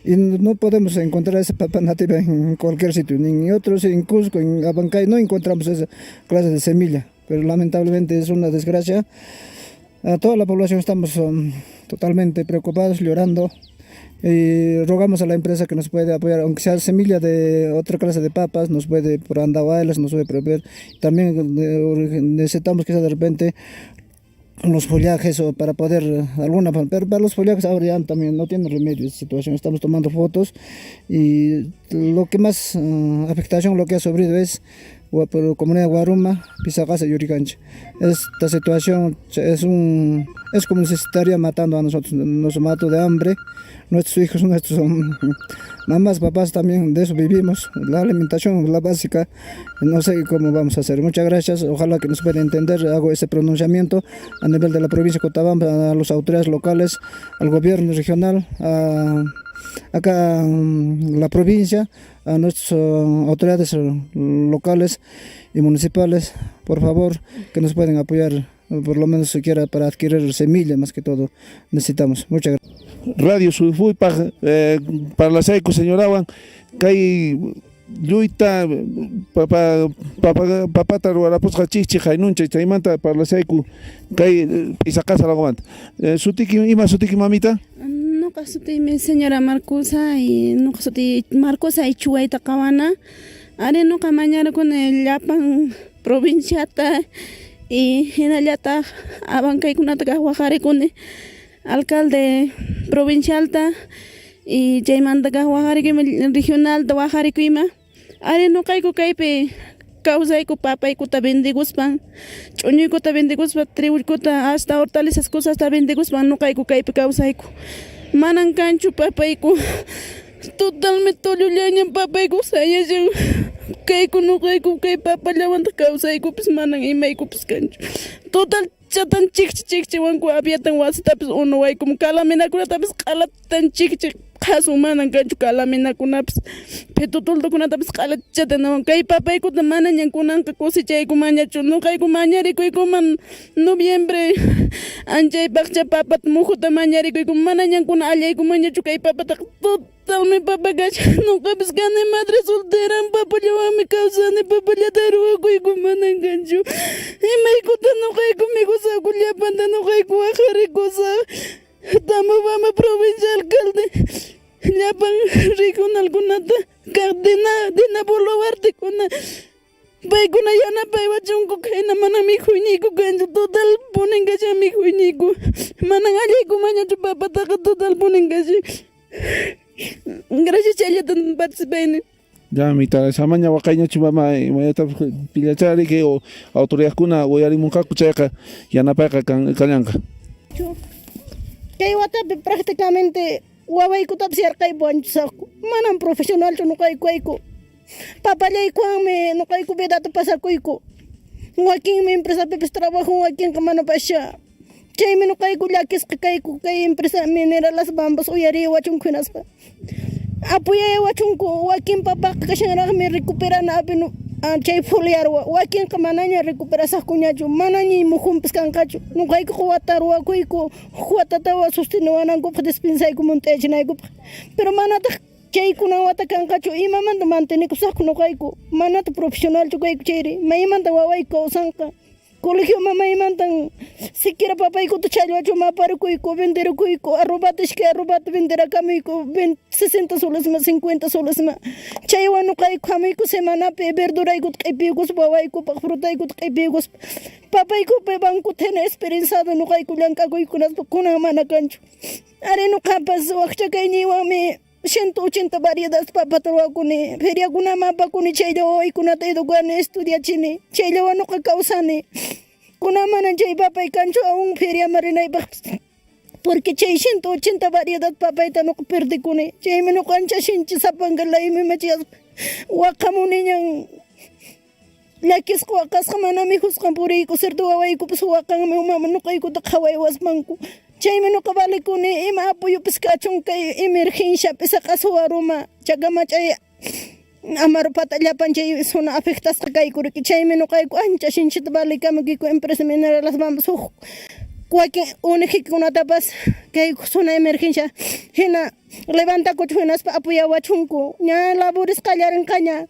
O: y no podemos encontrar esa papa nativa en cualquier sitio, ni en otros, en Cusco, en Abancay no encontramos esa clase de semilla, pero lamentablemente es una desgracia. A toda la población estamos totalmente preocupados, llorando, y rogamos a la empresa que nos puede apoyar, aunque sea semilla de otra clase de papas, nos puede por andahuaylas, nos puede prever. También necesitamos que sea de repente los follajes o para poder pero para los follajes ahora ya también no tiene remedio esta situación. Estamos tomando fotos y lo que más afectación lo que ha sufrido es por comunidad Guaruma, Pisacasa y Yuricancha. Esta situación es como si se estaría matando a nosotros, nos mató de hambre, nuestros hijos, nuestros mamás, papás también, de eso vivimos, la alimentación, la básica, no sé cómo vamos a hacer. Muchas gracias, ojalá que nos pueda entender, hago ese pronunciamiento a nivel de la provincia de Cochabamba, a las autoridades locales, al gobierno regional, acá la provincia, a nuestras autoridades locales y municipales, por favor, que nos pueden apoyar, por lo menos siquiera para adquirir semilla, más que todo necesitamos. Muchas gracias.
M: Radio Surfo para la SAICO, señor Awan, que Luita papata ruarapusqa chichi haynuncha chaymanta para la SAICO, que Pisacasa la gomanta. Sutiki mamita?
P: Nuqa sutimi señora Marcosa y nuqa suti Marcosa y Chuayta Kawana. Are nuqa mañana con el llapan provinciata y hinallata abankaykunata kawaqarikuni alcalde provincialta y chaymanta kawaqarikuni regionalta waqarikuyma. Are nuqayku kaypi kawsayku papaykuta bendiguspan, ch'uñuykuta bendiguspan, tribukuta hasta hortalizas cosasta bendiguspan nuqayku kaypi kawsayku. Manan kanchu papayku totalmente tollullañan papayku sayashan kayku nuqayku kay papallawanta kawsaykupis manan imaykupis kanchu total chatan chikchi wanku apiatan wasitapis unuwaykum kalaminakunatapis q'alatan chikchi qasu manan kanchu kalaminakunapis pitutultukunatapis q'alachatan kay papaykuta manañan kunanqa kusechaykumañachu nuqayku mañarikuykuman noviembre anchaypaqcha papata muhuta mañarikuykum manañan kuna allaykumañachu kay papata totalmente papagacha nuqapis kani madre soltera papallawami kawsani papallata ruwakuyku manan kanchu imaykuta nuqayku mikusaqku llapanta nuqayku waqarikusaq Tamabamba provincia alcalde llapan regionalkunata dina bolobartikuna paykuna yanapayvachunku kayna mana mikhuyniku kanchu total puninkacha mikhuyniku manan allaykumañachu papataqa total puninkacha. Gracias chayllatan participayni.
M: Ya mitad esa mañana waqayñachu mama mayata pillachari que autoridadkuna uyarimunqaku chayqa yanapayqa kallanqa.
N: Kay watapi prácticamente wawaykutapis yarqaypu anchusaqku manan profesionalchu nuqayku papallaykuwanmi nuqayku vidata pasakuyku wakinmi empresapipis trabajo wakinqa mana pasha chaymi nuqayku llakisqa kayku kay empresa minera Las Bambas uyariwachunku hinaspa apoyaywachunku wakin papaqa kashanraqmi recuperana
P: chay foliarwa wakin ka manaña recuperasa kuñachu manañi mujumpis kankachu nuqayku quwatarwakuyku quwatatawa sustinawananku despensayku montechinayku pero manata chaykuna wata kankachu imamanta mantenikusaqku nuqayku manata profesional chukayku chayri maymanta wawayku kawsanqa colegio mamaymantan siquiera papaykuta challwachu maparikuyku venderikuyku arrobata ishkay arrobata venderakamuyku 60 soles ma 50 soles ma chaywan nuqayku hamuyku semanapi verduraykuta q'ipiykuspa wawaykupaq frutaykuta q'ipiykuspa papaykupi banku tena experienciado nuqayku llank'akuykunaspa kunan mana kanchu ari nuqapas wakchakayniwanmi 180 variedades papatarwakuni feriakunama apakuni chaylla wawaykunata educani estudiachini chayllawan nuqa kawsani kunaman chay papay kanchu aún feria marinaypaq porque chay 180 variedades papayta nuqa perdikuni chaymi nuqancha shinchi sapankalaymi machiyaspa waqamuniñan llakisqa waqasqa manami husqan puriyku cierto wawaykupas waqanmi umama nuqaykuta qhaway wasmanku chaymi nuqa valikuni ima apuyupis kachun kay emergencia pisa qasuwaruma chakamachay amaro pata llapan chay zona afectasqa kaykuriki chaymi nuqayku ancha shinchita valikamikiku empresa minera Las Bambas huk wakin uniqikunatapas kay zona emergencia hina levantakuchu hinaspa apuyawachunku ña labores qallarinqaña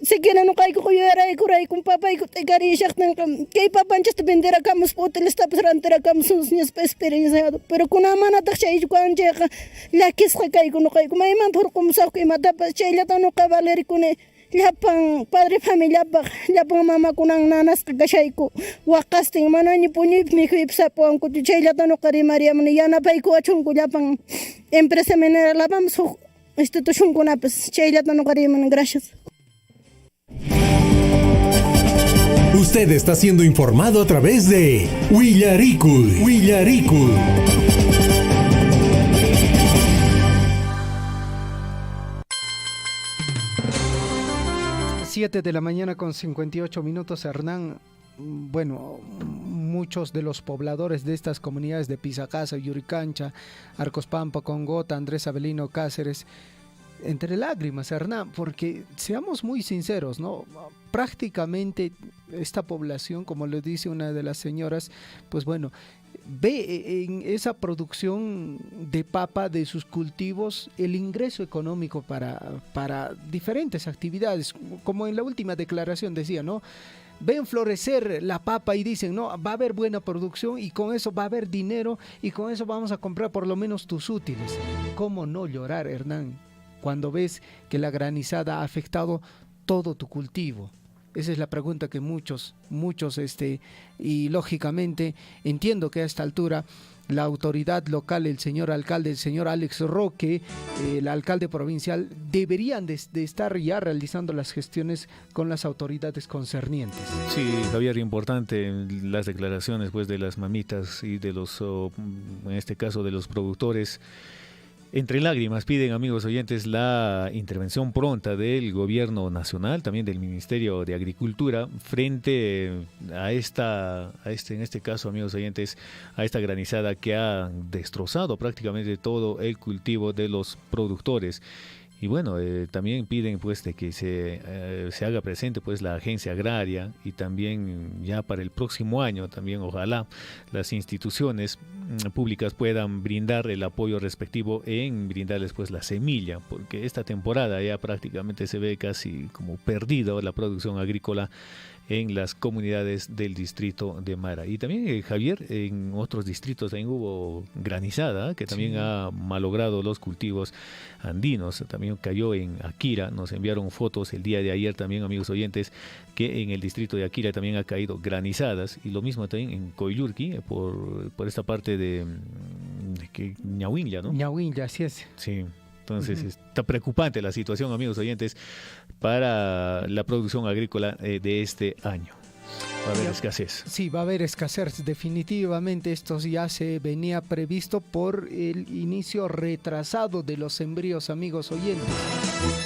P: siquiera nuqayku quyaraykurayku papayku t'ikarisaqtanqa kay papanchasta venderakamus hotelestapas rantirakamus ñaspa experienciado pero kuna manataq chaykuanchayqa llakisqa kayku nuqayku mayman hurqumusaqku imatapas chayllata nuqa valerikuni llapan padre familiapaq llapan mamakunan nanasqa kashayku waqastin manañi puñuypi mikhuypis apuwankuchu chayllata nuqa rimariamuni yanapayku achunku llapan empresa minera Las Bambas huk institucionkunapas chayllata nuqa rimani. Gracias.
A: Usted está siendo informado a través de Willaricul.
B: 7 de la mañana con 58 minutos, Hernán. Bueno, muchos de los pobladores de estas comunidades de Pisacasa, Yuricancha, Arcos Pampa, Congota, Andrés Avelino, Cáceres, entre lágrimas, Hernán, porque seamos muy sinceros, ¿no? Prácticamente esta población, como lo dice una de las señoras, pues bueno, ve en esa producción de papa de sus cultivos el ingreso económico para diferentes actividades, como en la última declaración decía, ¿no? Ven florecer la papa y dicen, no, va a haber buena producción y con eso va a haber dinero y con eso vamos a comprar por lo menos tus útiles. ¿Cómo no llorar, Hernán, cuando ves que la granizada ha afectado todo tu cultivo? Esa es la pregunta que muchos, y lógicamente entiendo que a esta altura la autoridad local, el señor alcalde, el señor Alex Roque, el alcalde provincial, deberían de estar ya realizando las gestiones con las autoridades concernientes.
C: Sí, Javier, importante las declaraciones pues de las mamitas y de los, en este caso de los productores. Entre lágrimas piden, amigos oyentes, la intervención pronta del gobierno nacional, también del Ministerio de Agricultura, frente a en este caso, amigos oyentes, a esta granizada que ha destrozado prácticamente todo el cultivo de los productores. Y bueno, también piden pues de que se haga presente pues la agencia agraria y también ya para el próximo año también ojalá las instituciones públicas puedan brindar el apoyo respectivo en brindarles pues la semilla, porque esta temporada ya prácticamente se ve casi como perdido la producción agrícola en las comunidades del distrito de Mara. Y también, Javier, en otros distritos también hubo granizada, que también ha malogrado los cultivos andinos. También cayó en Akira, nos enviaron fotos el día de ayer también, amigos oyentes, que en el distrito de Akira también ha caído granizadas. Y lo mismo también en Coyurqui, por esta parte de Ñahuinlla, ¿no?
B: Ñahuinlla, así es.
C: Sí. Entonces está preocupante la situación, amigos oyentes, para la producción agrícola de este año. Va a haber escasez.
B: Sí, va a haber escasez. Definitivamente esto ya se venía previsto por el inicio retrasado de los sembríos, amigos oyentes.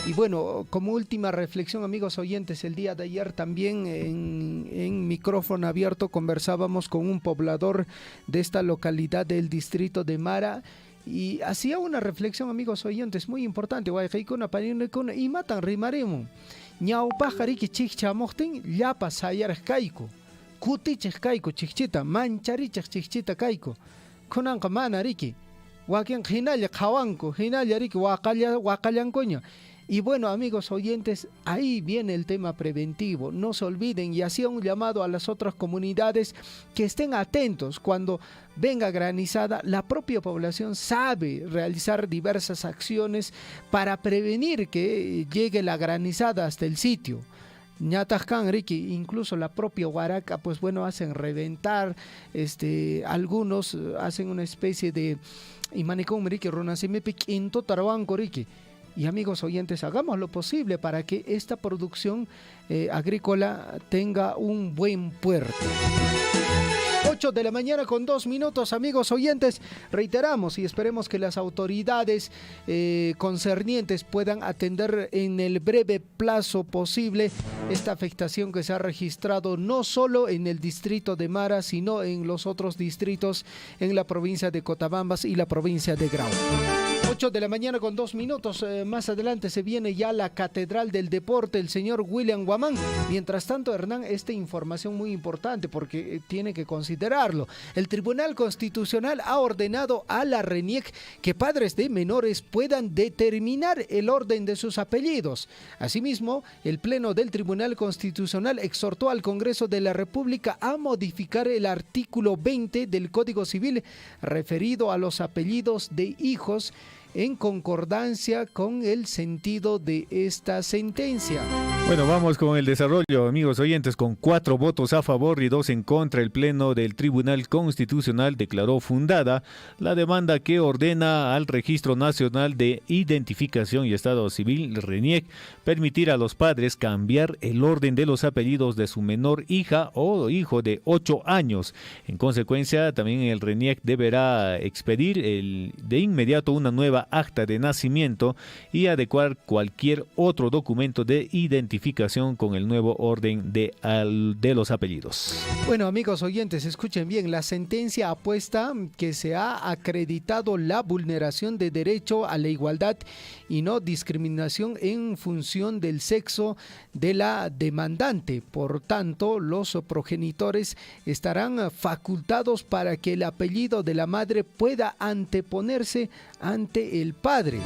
B: Y bueno, como última reflexión, amigos oyentes, el día de ayer también en micrófono abierto conversábamos con un poblador de esta localidad del distrito de Mara. Y hacía una reflexión, amigos oyentes, muy importante. Y matan rimaremo. ñawpaqa riki chikchamuqtin llapa sayaraq kayku, kutichiq kayku chikchita, mancharichiq chikchita kayku, kunanqa mana riki, wakin hinalla qhawanku, hinalla riki waqallankuña. Y bueno, amigos oyentes, ahí viene el tema preventivo. No se olviden, y hacía un llamado a las otras comunidades que estén atentos. Cuando venga granizada, la propia población sabe realizar diversas acciones para prevenir que llegue la granizada hasta el sitio. Ñatajkan, Ricky, incluso la propia huaraca, pues bueno, hacen reventar, algunos hacen una especie de imanicón, Ricky, runasimipi quinto tarabanco, Ricky. Y amigos oyentes, hagamos lo posible para que esta producción agrícola tenga un buen puerto. 8 de la mañana con 2 minutos, amigos oyentes. Reiteramos y esperemos que las autoridades concernientes puedan atender en el breve plazo posible esta afectación que se ha registrado no solo en el distrito de Mara, sino en los otros distritos en la provincia de Cotabambas y la provincia de Grau. 8 de la mañana con 2 minutos. Más adelante se viene ya la Catedral del Deporte, el señor William Guamán. Mientras tanto, Hernán, esta información muy importante porque tiene que considerarlo. El Tribunal Constitucional ha ordenado a la RENIEC que padres de menores puedan determinar el orden de sus apellidos. Asimismo, el Pleno del Tribunal Constitucional exhortó al Congreso de la República a modificar el artículo 20 del Código Civil referido a los apellidos de hijos en concordancia con el sentido de esta sentencia.
C: Bueno, vamos con el desarrollo, amigos oyentes. Con 4 votos a favor y 2 en contra, el Pleno del Tribunal Constitucional declaró fundada la demanda que ordena al Registro Nacional de Identificación y Estado Civil, RENIEC, permitir a los padres cambiar el orden de los apellidos de su menor hija o hijo de 8 años. En consecuencia, también el RENIEC deberá expedir de inmediato una nueva acta de nacimiento y adecuar cualquier otro documento de identificación con el nuevo orden de los apellidos.
B: Bueno, amigos oyentes, escuchen bien, la sentencia apuesta que se ha acreditado la vulneración de derecho a la igualdad y no discriminación en función del sexo de la demandante. Por tanto, los progenitores estarán facultados para que el apellido de la madre pueda anteponerse ante el padre.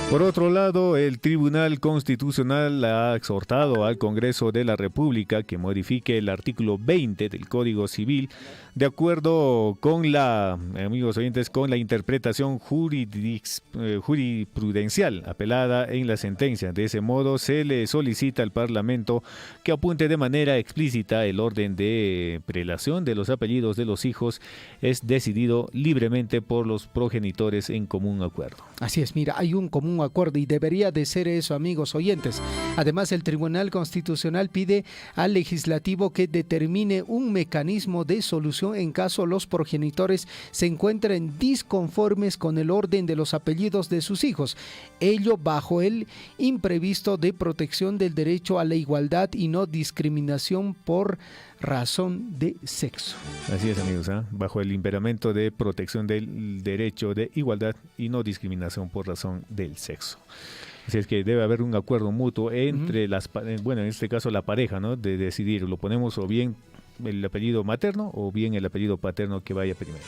C: Por otro lado, el Tribunal Constitucional ha exhortado al Congreso de la República que modifique el artículo 20 del Código Civil de acuerdo con amigos oyentes, con la interpretación jurisprudencial apelada en la sentencia. De ese modo, se le solicita al Parlamento que apunte de manera explícita el orden de prelación de los apellidos de los hijos es decidido libremente por los progenitores en común acuerdo.
B: Así es, mira, hay un común acuerdo y debería de ser eso, amigos oyentes. Además, el Tribunal Constitucional pide al legislativo que determine un mecanismo de solución en caso los progenitores se encuentren disconformes con el orden de los apellidos de sus hijos, ello bajo el imprevisto de protección del derecho a la igualdad y no discriminación por razón de sexo.
C: Así es, amigos, bajo el imperamento de protección del derecho de igualdad y no discriminación por razón del sexo. Así es que debe haber un acuerdo mutuo entre en este caso la pareja, ¿no? De decidir, lo ponemos o bien el apellido materno o bien el apellido paterno que vaya primero.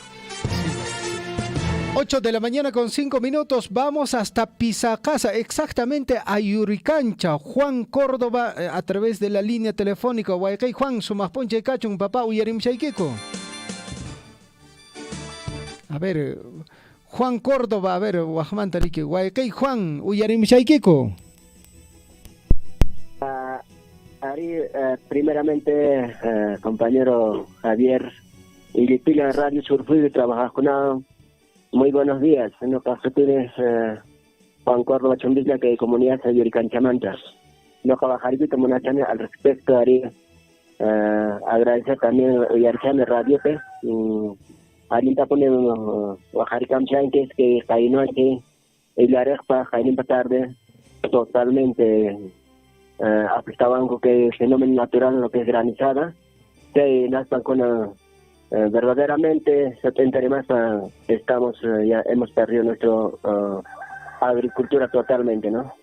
B: 8 de la mañana con 5 minutos, vamos hasta Pisacasa, exactamente a Yuricancha. Juan Córdoba a través de la línea telefónica. Guaycay Juan, sumasponche cachun papá uyarim shaikiko. A ver, Juan Córdoba, a ver, Guajman Tariki, Guaycay Juan uyarim shaikiko.
Q: Primeramente, compañero Javier y Lipila Radio Surfui de Trabajar con muy buenos días. En lo caso tienes Juan Córdoba Chumbilla que comunidad de Yuricanchamanta. No trabajar como una chana al respecto haría agradecer también a Radio P. Ahorita ponemos Guajaricamchan que es que Cainoche y la Repa Jainim tarde totalmente afectaban con que el fenómeno natural lo que es granizada que nastan con verdaderamente 70 más estamos ya hemos perdido nuestra agricultura totalmente, ¿no?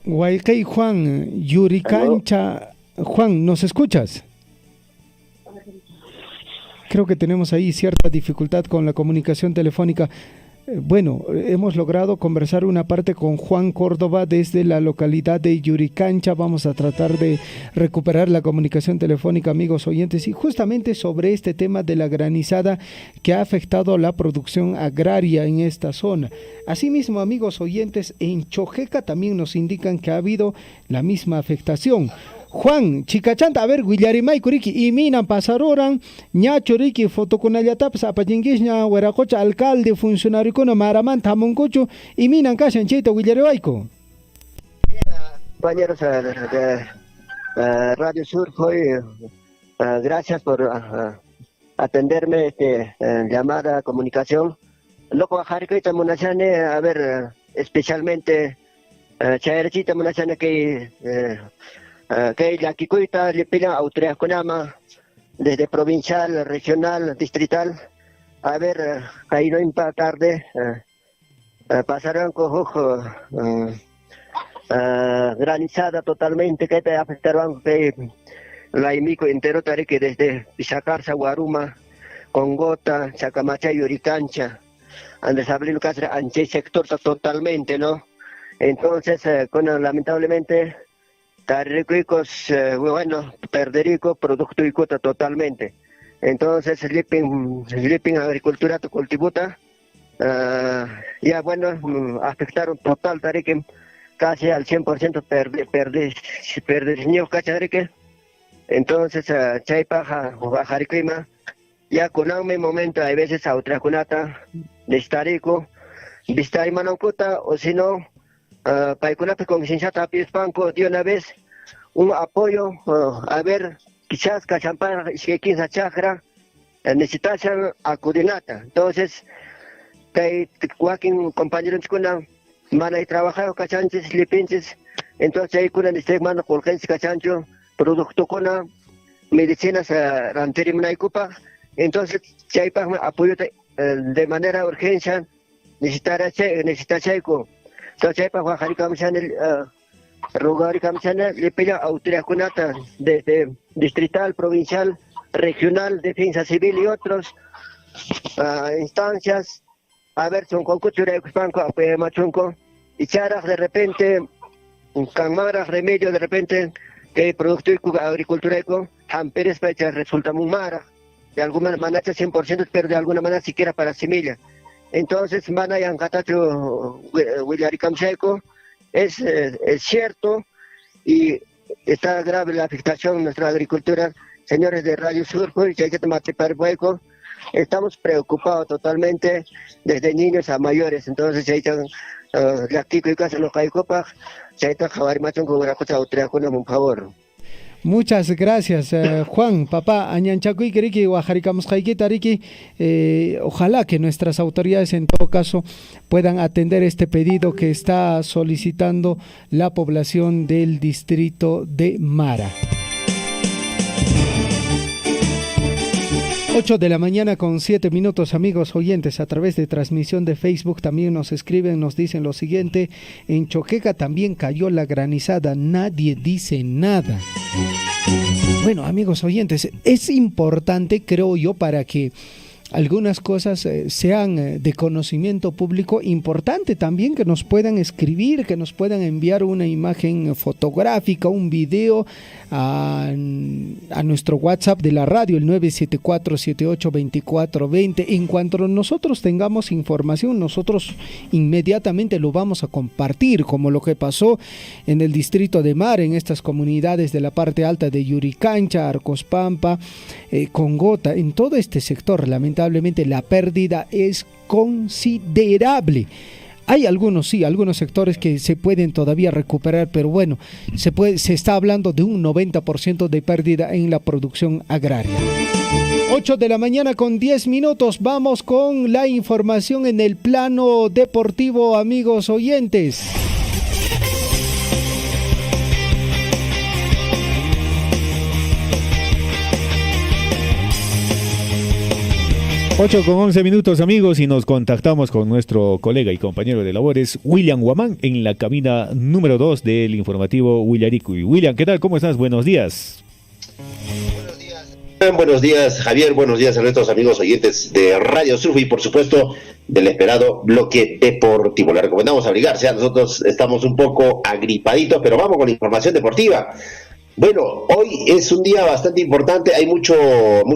B: Guaycay Juan, Yuricancha. Juan, ¿nos escuchas? Creo que tenemos ahí cierta dificultad con la comunicación telefónica. Bueno, hemos logrado conversar una parte con Juan Córdoba desde la localidad de Yuricancha. Vamos a tratar de recuperar la comunicación telefónica, amigos oyentes, y justamente sobre este tema de la granizada que ha afectado la producción agraria en esta zona. Asimismo, amigos oyentes, en Chojeca también nos indican que ha habido la misma afectación. Juan, chikachanta, a ver, Guillarimay Kuriki, y minan pasaroran, ñacho riki, fotokunallatapas, apachinguishña, hueracocha, alcalde, funcionario, kuna, maraman, tamoncocho, y minan kashan, chita, Guillarimayco.
Q: Compañeros de Radio Sur, gracias por atenderme llamada comunicación. Loco Jarquita Munachane, a ver, especialmente Chaerchita Munachane que la Kikuita le piden autoridades Kunama, desde provincial, regional, distrital, a ver, ahí no tarde, pasarán con granizada totalmente, que te afectarán la imico entero, que desde Pisacarza, Guaruma, Congota, Chacamacha y Yuricancha, han desabrir casi anche sector totalmente, ¿no? Entonces, lamentablemente, Tarricuicos, bueno, perderico, producto y cuota totalmente. Entonces, Lipping agricultura to cultivuta, ya bueno, afectaron total, Tarique, casi al 100% perder niños, cacharique. Entonces, Chaipaja, Bajariclima, ya con un momento, hay veces a otra cunata, de Starico, Vistari Manancuta, o si no, Paikunapa con Sinchata Pispanco de una vez un apoyo, a ver, quizás Cachampana, Quinza Chakra, necesitan acudinata. Entonces, que cualquier compañero en van a trabajar cachanches, lipinches, entonces hay que necesitar mano por gente cachancho, producto con medicinas ranterimna y cupa, entonces si hay apoyo de manera urgencia, necesita checo. Entonces, para bajar el rogar y le pide autoridad kunata desde distrital, provincial, regional, defensa civil y otros instancias. A ver, son con cuchura de Cuspanco, apoyo machunco, y charas de repente, camaras, remedio de repente, que producto agricultura eco, amperes para resulta muy mara, de alguna manera 100%, pero de alguna manera siquiera para semilla. Entonces, Mana Yancatacho Willaricamseco es cierto y está grave la afectación de nuestra agricultura. Señores de Radio Sur, estamos preocupados totalmente desde niños a mayores. Entonces, la Kiko y Casa no cae copa, se está jabar machón con una cosa otra, por favor.
B: Muchas gracias, Juan, papá, Añanchacuy, Keriki, Guajaricamos Tariki. Ojalá que nuestras autoridades, en todo caso, puedan atender este pedido que está solicitando la población del distrito de Mara. 8 de la mañana con 7 minutos, amigos oyentes, a través de transmisión de Facebook también nos escriben, nos dicen lo siguiente: en Choqueca también cayó la granizada, nadie dice nada. Bueno, amigos oyentes, es importante, creo yo, para que algunas cosas sean de conocimiento público, importante también que nos puedan escribir, que nos puedan enviar una imagen fotográfica, un video a nuestro WhatsApp de la radio, el 974-78-2420. En cuanto nosotros tengamos información, nosotros inmediatamente lo vamos a compartir, como lo que pasó en el distrito de Mar, en estas comunidades de la parte alta de Yuricancha, Arcospampa, Congota, en todo este sector. Lamentablemente la pérdida es considerable. Hay algunos sectores que se pueden todavía recuperar, pero bueno, se está hablando de un 90% de pérdida en la producción agraria. 8 de la mañana con 10 minutos, vamos con la información en el plano deportivo, amigos oyentes.
C: 8:11 amigos, y nos contactamos con nuestro colega y compañero de labores, William Guamán, en la cabina número 2 del informativo Huilaricuy. William, ¿qué tal? ¿Cómo estás? Buenos días.
R: Buenos días, Javier. Buenos días a nuestros amigos oyentes de Radio Surf y, por supuesto, del esperado bloque deportivo. Le recomendamos abrigarse. Nosotros estamos un poco agripaditos, pero vamos con la información deportiva. Bueno, hoy es un día bastante importante. Hay mucha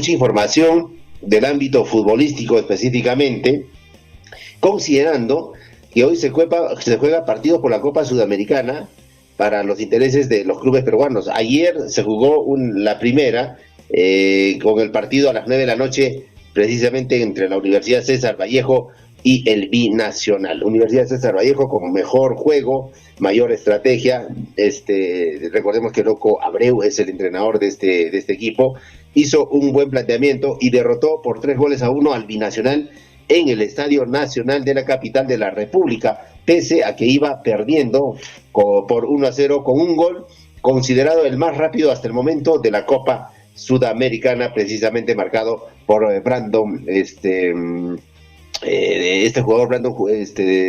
R: información del ámbito futbolístico específicamente, considerando que hoy se juega partidos por la Copa Sudamericana para los intereses de los clubes peruanos. Ayer se jugó la primera con el partido a las 9 de la noche, precisamente entre la Universidad César Vallejo y el Binacional. Universidad César Vallejo con mejor juego, mayor estrategia. Recordemos que Loco Abreu es el entrenador de este equipo. Hizo un buen planteamiento y derrotó por 3-1 al Binacional en el Estadio Nacional de la capital de la República, pese a que iba perdiendo por 1-0 con un gol considerado el más rápido hasta el momento de la Copa Sudamericana, precisamente marcado por Brandon, jugador Brandon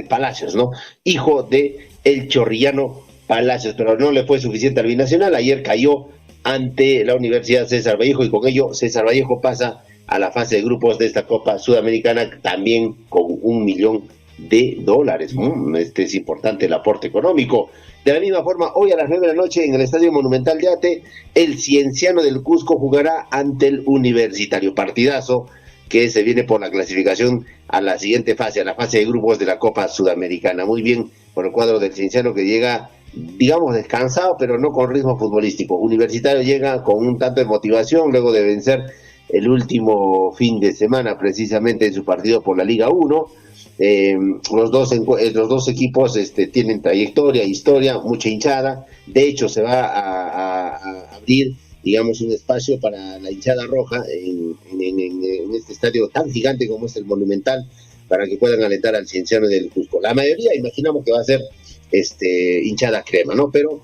R: Palacios, ¿no? Hijo de el chorrillano Palacios, pero no le fue suficiente al Binacional. Ayer cayó ante la Universidad César Vallejo y con ello César Vallejo pasa a la fase de grupos de esta Copa Sudamericana, también con $1 millón. Es importante el aporte económico. De la misma forma, hoy a las 9 de la noche en el Estadio Monumental de Ate, el Cienciano del Cusco jugará ante el Universitario. Partidazo que se viene por la clasificación a la siguiente fase, a la fase de grupos de la Copa Sudamericana. Muy bien por el cuadro del Cienciano, que llega, digamos, descansado, pero no con ritmo futbolístico. Universitario llega con un tanto de motivación luego de vencer el último fin de semana, precisamente en su partido por la Liga 1. Los dos equipos tienen trayectoria, historia, mucha hinchada. De hecho, se va a abrir, digamos, un espacio para la hinchada roja en este estadio tan gigante como es el Monumental, para que puedan alentar al Cienciano del Cusco. La mayoría imaginamos que va a ser hinchada crema, ¿no? Pero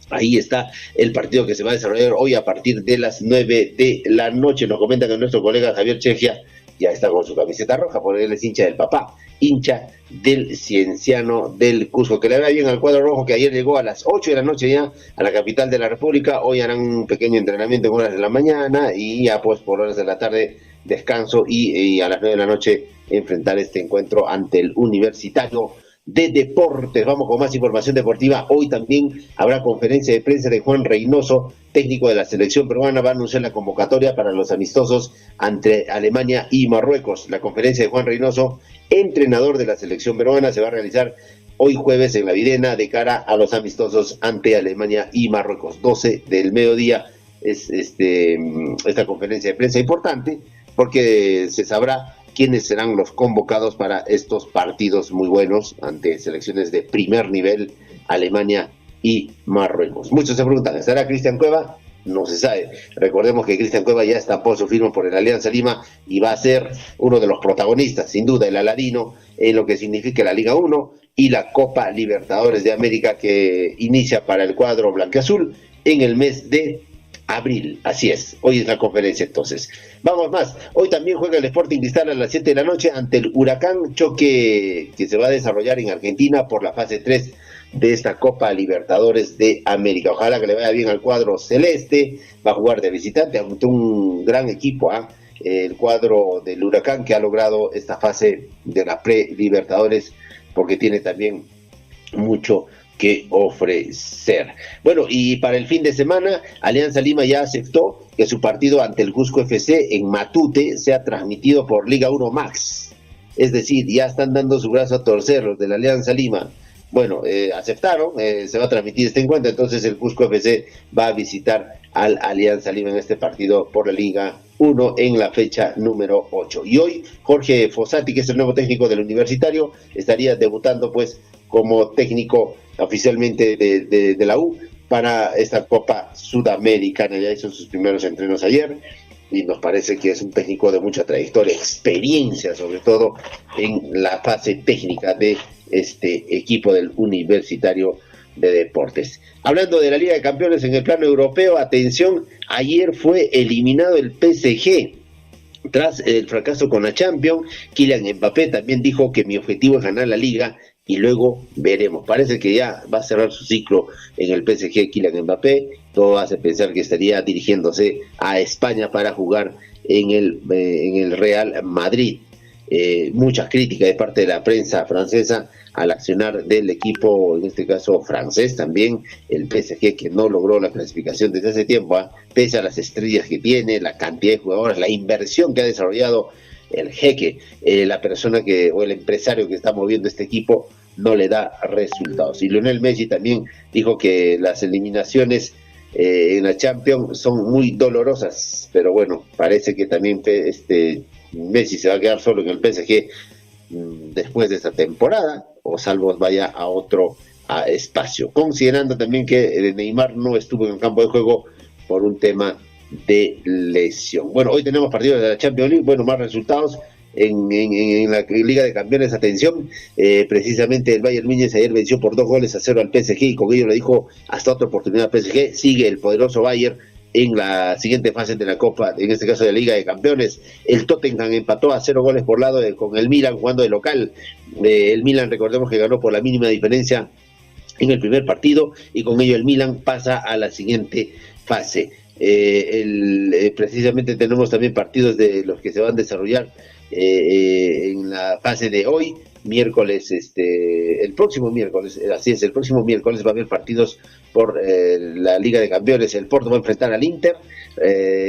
R: ahí está el partido que se va a desarrollar hoy a partir de las 9 de la noche. Nos comenta que nuestro colega Javier Chejia ya está con su camiseta roja, porque él es hincha del papá, hincha del Cienciano del Cusco. Que le vaya bien al cuadro rojo, que ayer llegó a las 8 de la noche ya a la capital de la República. Hoy harán un pequeño entrenamiento en horas de la mañana y ya pues por horas de la tarde descanso y a las 9 de la noche enfrentar este encuentro ante el Universitario de Deportes. Vamos con más información deportiva. Hoy también habrá conferencia de prensa de Juan Reynoso, técnico de la selección peruana. Va a anunciar la convocatoria para los amistosos ante Alemania y Marruecos. La conferencia de Juan Reynoso, entrenador de la selección peruana, se va a realizar hoy jueves en La Videna de cara a los amistosos ante Alemania y Marruecos. 12 del mediodía es esta conferencia de prensa importante, porque se sabrá quiénes serán los convocados para estos partidos muy buenos ante selecciones de primer nivel, Alemania y Marruecos. Muchos se preguntan, ¿estará Cristian Cueva? No se sabe. Recordemos que Cristian Cueva ya estampó su firma por el Alianza Lima y va a ser uno de los protagonistas, sin duda, el aladino en lo que significa la Liga 1 y la Copa Libertadores de América, que inicia para el cuadro blanquiazul en el mes de abril. Así es, hoy es la conferencia entonces. Vamos más, hoy también juega el Sporting Cristal a las 7 de la noche ante el Huracán, choque que se va a desarrollar en Argentina por la fase 3 de esta Copa Libertadores de América. Ojalá que le vaya bien al cuadro celeste. Va a jugar de visitante ante un gran equipo, el cuadro del Huracán, que ha logrado esta fase de la pre-Libertadores, porque tiene también mucho que ofrecer. Bueno, y para el fin de semana, Alianza Lima ya aceptó que su partido ante el Cusco FC en Matute sea transmitido por Liga 1 Max. Es decir, ya están dando su brazo a torcer los de la Alianza Lima. Bueno, aceptaron, se va a transmitir este encuentro, entonces el Cusco FC va a visitar al Alianza Lima en este partido por la Liga 1 en la fecha número 8. Y hoy Jorge Fossati, que es el nuevo técnico del Universitario, estaría debutando pues como técnico oficialmente de la U para esta Copa Sudamericana. Ya hizo sus primeros entrenos ayer y nos parece que es un técnico de mucha trayectoria, experiencia, sobre todo en la fase técnica de este equipo del Universitario de Deportes. Hablando de la Liga de Campeones en el plano europeo, atención, ayer fue eliminado el PSG Tras el fracaso con la Champions, Kylian Mbappé también dijo que mi objetivo es ganar la Liga y luego veremos. Parece que ya va a cerrar su ciclo en el PSG Kylian Mbappé. Todo hace pensar que estaría dirigiéndose a España para jugar en el Real Madrid. Muchas críticas de parte de la prensa francesa al accionar del equipo, en este caso francés también, el PSG, que no logró la clasificación desde hace tiempo, pese a las estrellas que tiene, la cantidad de jugadores, la inversión que ha desarrollado el jeque, la persona o el empresario que está moviendo este equipo, no le da resultados. Y Lionel Messi también dijo que las eliminaciones en la Champions son muy dolorosas, pero bueno, parece que también Messi se va a quedar solo en el PSG después de esta temporada, o salvo vaya a otro espacio, considerando también que Neymar no estuvo en el campo de juego por un tema de lesión. Bueno, hoy tenemos partidos de la Champions League, bueno, más resultados en la Liga de Campeones. Atención, precisamente el Bayern Múnich ayer venció por 2-0 al PSG, y con ello le dijo hasta otra oportunidad al PSG. Sigue el poderoso Bayern en la siguiente fase de la Copa, en este caso de la Liga de Campeones. El Tottenham empató a 0 goles por lado con el Milan jugando de local. El Milan, recordemos que ganó por la mínima diferencia en el primer partido, y con ello el Milan pasa a la siguiente fase. Precisamente tenemos también partidos de los que se van a desarrollar en la fase de hoy, miércoles, el próximo miércoles, así es, el próximo miércoles va a haber partidos por la Liga de Campeones. El Porto va a enfrentar al Inter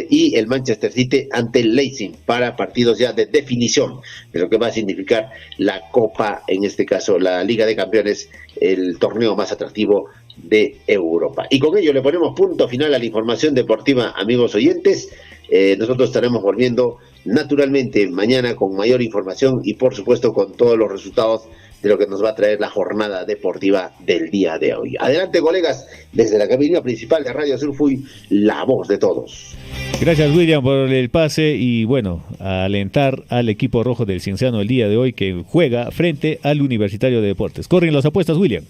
R: y el Manchester City ante el Leipzig para partidos ya de definición de lo que va a significar la Copa, en este caso la Liga de Campeones, el torneo más atractivo de Europa. Y con ello le ponemos punto final a la información deportiva, amigos oyentes. Nosotros estaremos volviendo naturalmente mañana con mayor información y por supuesto con todos los resultados de lo que nos va a traer la jornada deportiva del día de hoy. Adelante, colegas, desde la cabina principal de Radio Surfui, la voz de todos.
C: Gracias, William, por el pase y bueno, a alentar al equipo rojo del Cienciano el día de hoy, que juega frente al Universitario de Deportes. Corren las apuestas, William.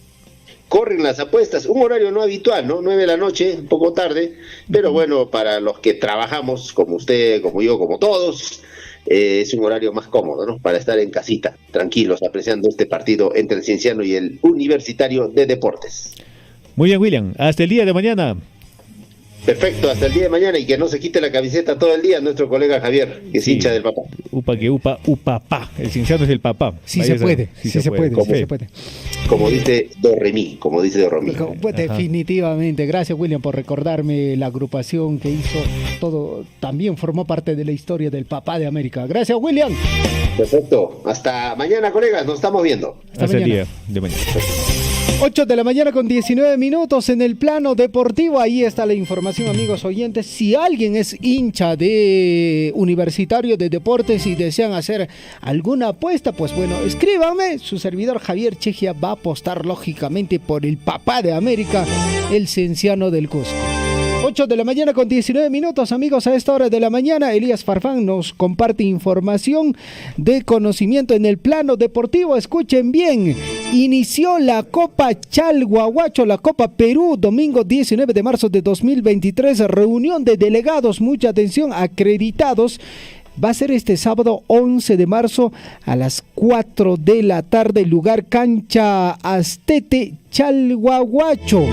R: Corren las apuestas, un horario no habitual, ¿no? 9 de la noche, un poco tarde, pero bueno, para los que trabajamos, como usted, como yo, como todos, es un horario más cómodo, ¿no? Para estar en casita, tranquilos, apreciando este partido entre el Cienciano y el Universitario de Deportes.
C: Muy bien, William, hasta el día de mañana.
R: Perfecto, hasta el día de mañana, y que no se quite la camiseta todo el día nuestro colega Javier, que es hincha del papá.
C: Upapá. El Cienciano es el papá.
B: Sí se puede.
R: Como dice Dorremí,
B: Definitivamente. Gracias, William, por recordarme la agrupación que hizo todo. También formó parte de la historia del papá de América. Gracias, William.
R: Perfecto. Hasta mañana, colegas. Nos estamos viendo.
C: Hasta el día de mañana.
B: 8 de la mañana con 19 minutos en el plano deportivo. Ahí está la información, amigos oyentes. Si alguien es hincha de Universitario de Deportes y desean hacer alguna apuesta, pues bueno, escríbame. Su servidor Javier Chejia va a apostar lógicamente por el papá de América, el Cienciano del Cusco. 8 de la mañana con 19 minutos, amigos. A esta hora de la mañana, Elías Farfán nos comparte información de conocimiento en el plano deportivo. Escuchen bien, inició la Copa Chalhuahuacho, la Copa Perú, domingo 19 de marzo de 2023, reunión de delegados, mucha atención, acreditados. Va a ser este sábado 11 de marzo a las 4 de la tarde, lugar Cancha Astete, Chalhuahuacho.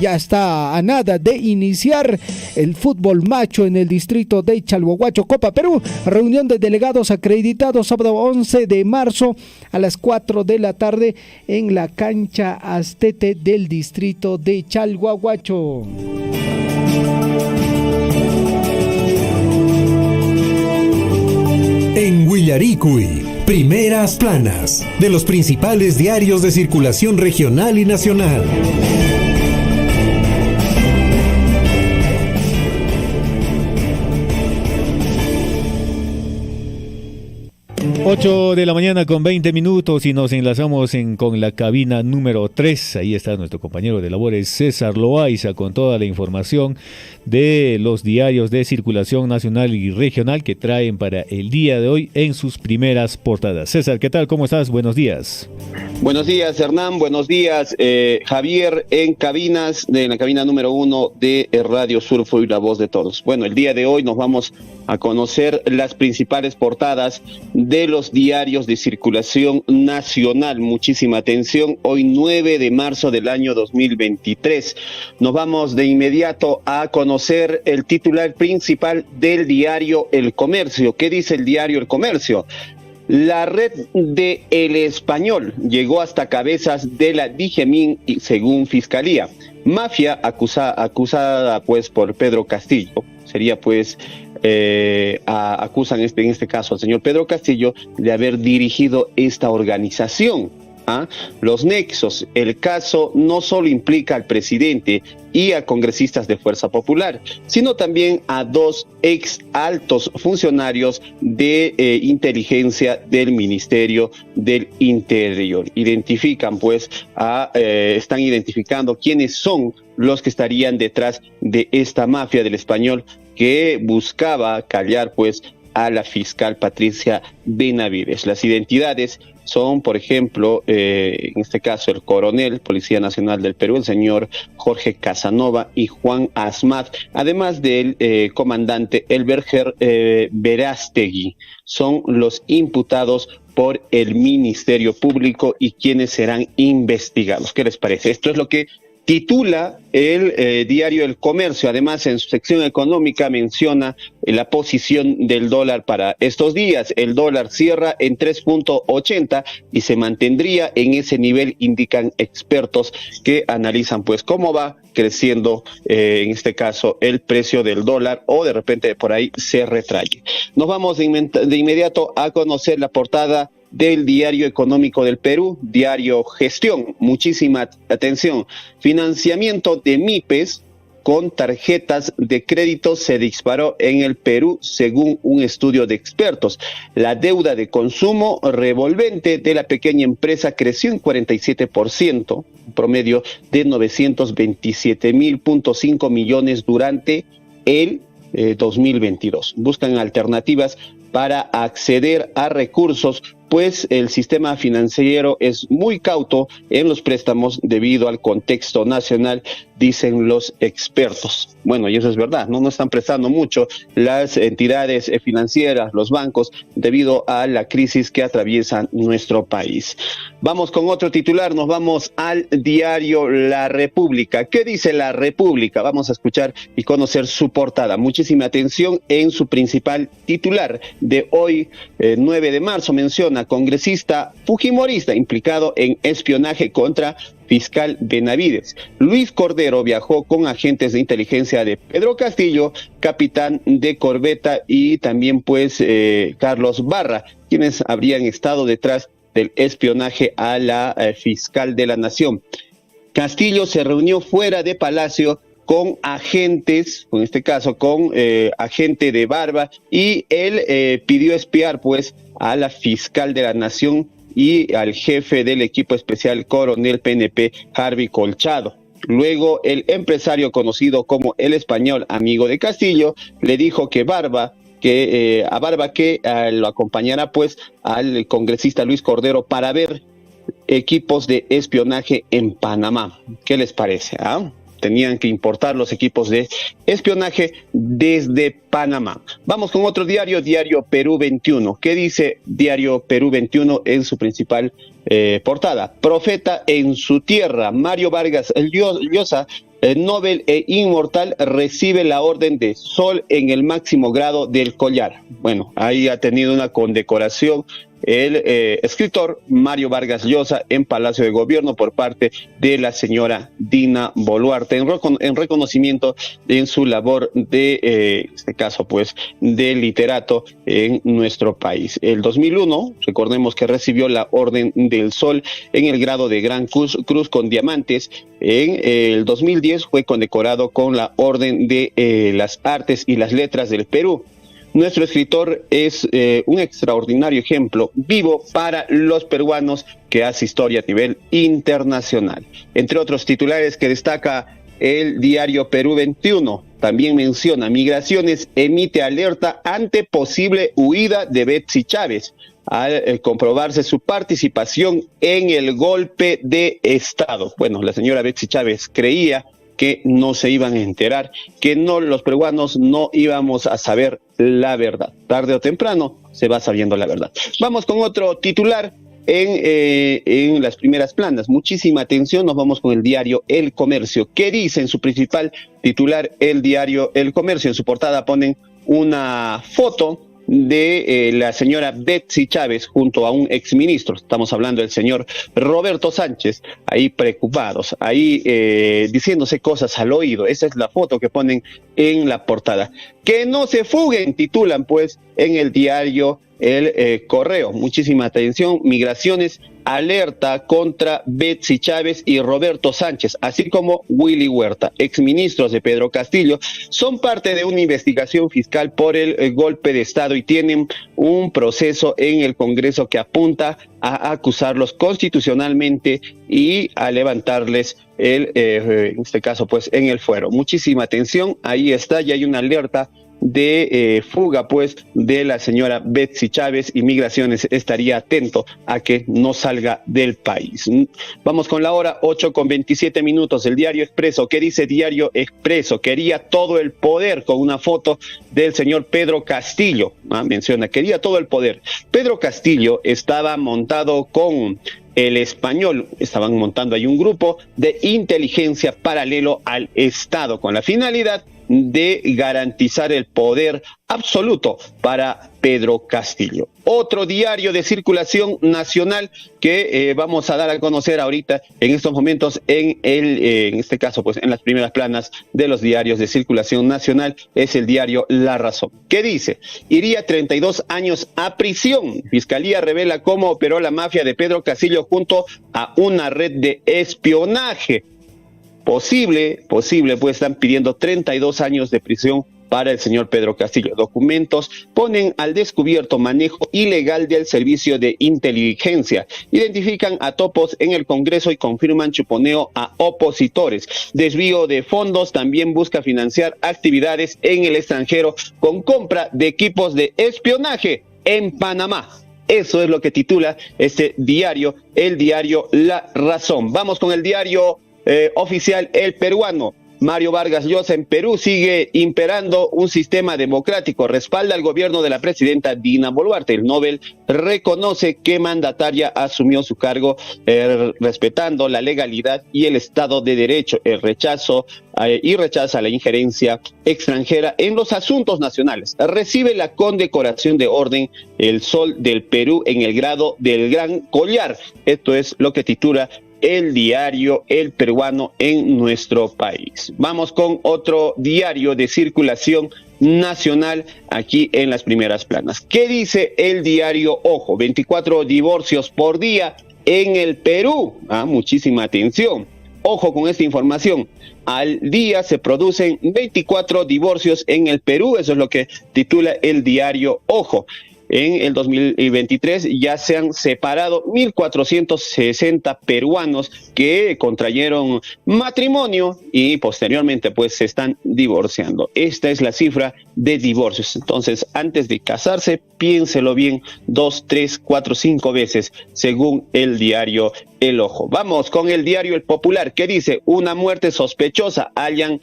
B: Ya está a nada de iniciar el fútbol macho en el distrito de Chalhuahuacho, Copa Perú. Reunión de delegados acreditados sábado 11 de marzo a las 4 de la tarde en la Cancha Astete del distrito de Chalhuahuacho.
A: En Huillaricui, primeras planas de los principales diarios de circulación regional y nacional.
B: 8
C: 8 de la mañana con 20 minutos y nos enlazamos con la cabina número 3. Ahí está nuestro compañero de labores César Loaiza con toda la información de los diarios de circulación nacional y regional que traen para el día de hoy en sus primeras portadas. César, ¿qué tal? ¿Cómo estás? Buenos días.
S: Buenos días, Hernán. Buenos días, Javier, en la cabina número 1 de Radio Surfo y La Voz de Todos. Bueno, el día de hoy nos vamos a conocer las principales portadas de los diarios de circulación nacional. Muchísima atención, hoy 9 de marzo del año 2023. Nos vamos de inmediato a conocer el titular principal del diario El Comercio. ¿Qué dice el diario El Comercio? La red de El Español llegó hasta cabezas de la Digemín, según Fiscalía. Mafia acusada pues por Pedro Castillo. Sería pues acusan en este caso al señor Pedro Castillo de haber dirigido esta organización. Los nexos, el caso no solo implica al presidente y a congresistas de Fuerza Popular, sino también a 2 ex altos funcionarios de inteligencia del Ministerio del Interior. Están identificando quiénes son los que estarían detrás de esta mafia del Español que buscaba callar pues a la fiscal Patricia Benavides. Las identidades son, por ejemplo, en este caso el coronel, Policía Nacional del Perú, el señor Jorge Casanova y Juan Asmat, además del comandante Elberger Verástegui. Son los imputados por el Ministerio Público y quienes serán investigados. ¿Qué les parece? Esto es lo que titula el diario El Comercio. Además, en su sección económica menciona la posición del dólar para estos días. El dólar cierra en 3.80 y se mantendría en ese nivel, indican expertos que analizan pues cómo va creciendo en este caso el precio del dólar, o de repente por ahí se retrae. Nos vamos de inmediato a conocer la portada del Diario Económico del Perú, Diario Gestión. Muchísima atención. Financiamiento de MIPES con tarjetas de crédito se disparó en el Perú, según un estudio de expertos. La deuda de consumo revolvente de la pequeña empresa creció en 47%, un promedio de 927.5 millones durante el 2022. Buscan alternativas para acceder a recursos, pues el sistema financiero es muy cauto en los préstamos debido al contexto nacional, dicen los expertos. Bueno, y eso es verdad, no están prestando mucho las entidades financieras, los bancos, debido a la crisis que atraviesa nuestro país. Vamos con otro titular, nos vamos al diario La República. ¿Qué dice La República? Vamos a escuchar y conocer su portada. Muchísima atención en su principal titular de hoy, 9 de marzo, menciona congresista fujimorista implicado en espionaje contra fiscal Benavides. Luis Cordero viajó con agentes de inteligencia de Pedro Castillo, capitán de corbeta, y también pues Carlos Barra, quienes habrían estado detrás del espionaje a la fiscal de la Nación. Castillo se reunió fuera de Palacio con agentes, en este caso con agente de Barba, y él pidió espiar pues a la fiscal de la Nación y al jefe del equipo especial, coronel PNP Harvey Colchado. Luego el empresario conocido como El Español, amigo de Castillo, le dijo que a Barba que lo acompañara pues al congresista Luis Cordero para ver equipos de espionaje en Panamá. ¿Qué les parece? Tenían que importar los equipos de espionaje desde Panamá. Vamos con otro diario, Diario Perú 21. ¿Qué dice Diario Perú 21 en su principal portada? Profeta en su tierra, Mario Vargas Llosa, Nobel e inmortal, recibe la Orden de Sol en el máximo grado del collar. Bueno, ahí ha tenido una condecoración el escritor Mario Vargas Llosa en Palacio de Gobierno por parte de la señora Dina Boluarte en reconocimiento en su labor de, este caso pues, de literato en nuestro país. El 2001, recordemos que recibió la Orden del Sol en el grado de Gran Cruz con diamantes. En el 2010 fue condecorado con la Orden de las Artes y las Letras del Perú. nuestro escritor es un extraordinario ejemplo vivo para los peruanos que hace historia a nivel internacional. Entre otros titulares que destaca el diario Perú 21, también menciona: Migraciones emite alerta ante posible huida de Betsy Chávez al comprobarse su participación en el golpe de Estado. Bueno, la señora Betsy Chávez creía que no se iban a enterar, que no, los peruanos no íbamos a saber la verdad. Tarde o temprano se va sabiendo la verdad. Vamos con otro titular en las primeras planas. Muchísima atención, nos vamos con el diario El Comercio. ¿Qué dice en su principal titular el diario El Comercio? En su portada ponen una foto de la señora Betsy Chávez junto a un exministro. Estamos hablando del señor Roberto Sánchez, ahí preocupados, ahí diciéndose cosas al oído. Esa es la foto que ponen en la portada. Que no se fuguen, titulan pues en el diario El Correo. Muchísima atención. Migraciones alerta contra Betsy Chávez y Roberto Sánchez, así como Willy Huerta, exministros de Pedro Castillo, son parte de una investigación fiscal por el golpe de Estado y tienen un proceso en el Congreso que apunta a acusarlos constitucionalmente y a levantarles en este caso pues en el fuero. Muchísima atención, ahí está, ya hay una alerta de fuga pues de la señora Betsy Chávez, y Migraciones estaría atento a que no salga del país. Vamos con la hora 8:27. El diario Expreso. ¿Qué dice Diario Expreso? Quería todo el poder, con una foto del señor Pedro Castillo. Menciona, quería todo el poder. Pedro Castillo estaba montado con el Español, estaban montando ahí un grupo de inteligencia paralelo al Estado con la finalidad de garantizar el poder absoluto para Pedro Castillo. Otro diario de circulación nacional que vamos a dar a conocer ahorita en estos momentos en este caso pues en las primeras planas de los diarios de circulación nacional es el diario La Razón. ¿Qué dice? Iría 32 años a prisión. Fiscalía revela cómo operó la mafia de Pedro Castillo junto a una red de espionaje. Posible, pues están pidiendo 32 años de prisión para el señor Pedro Castillo. Documentos ponen al descubierto manejo ilegal del servicio de inteligencia. Identifican a topos en el Congreso y confirman chuponeo a opositores. Desvío de fondos, también busca financiar actividades en el extranjero con compra de equipos de espionaje en Panamá. Eso es lo que titula este diario, el diario La Razón. Vamos con el diario oficial El Peruano. Mario Vargas Llosa: en Perú sigue imperando un sistema democrático, respalda al gobierno de la presidenta Dina Boluarte. El Nobel reconoce que mandataria asumió su cargo respetando la legalidad y el Estado de Derecho, rechaza la injerencia extranjera en los asuntos nacionales. Recibe la condecoración de Orden El Sol del Perú en el grado del Gran Collar. Esto es lo que titula el diario El Peruano en nuestro país. Vamos con otro diario de circulación nacional aquí en las primeras planas. ¿Qué dice el diario Ojo? 24 divorcios por día en el Perú. Muchísima atención. Ojo con esta información. Al día se producen 24 divorcios en el Perú. Eso es lo que titula el diario Ojo. En el 2023 ya se han separado 1.460 peruanos que contrayeron matrimonio y posteriormente pues se están divorciando. Esta es la cifra de divorcios. Entonces, antes de casarse, piénselo bien 2, 3, 4, 5 veces, según el diario El Ojo. Vamos con el diario El Popular. ¿Qué dice? Una muerte sospechosa. Hallan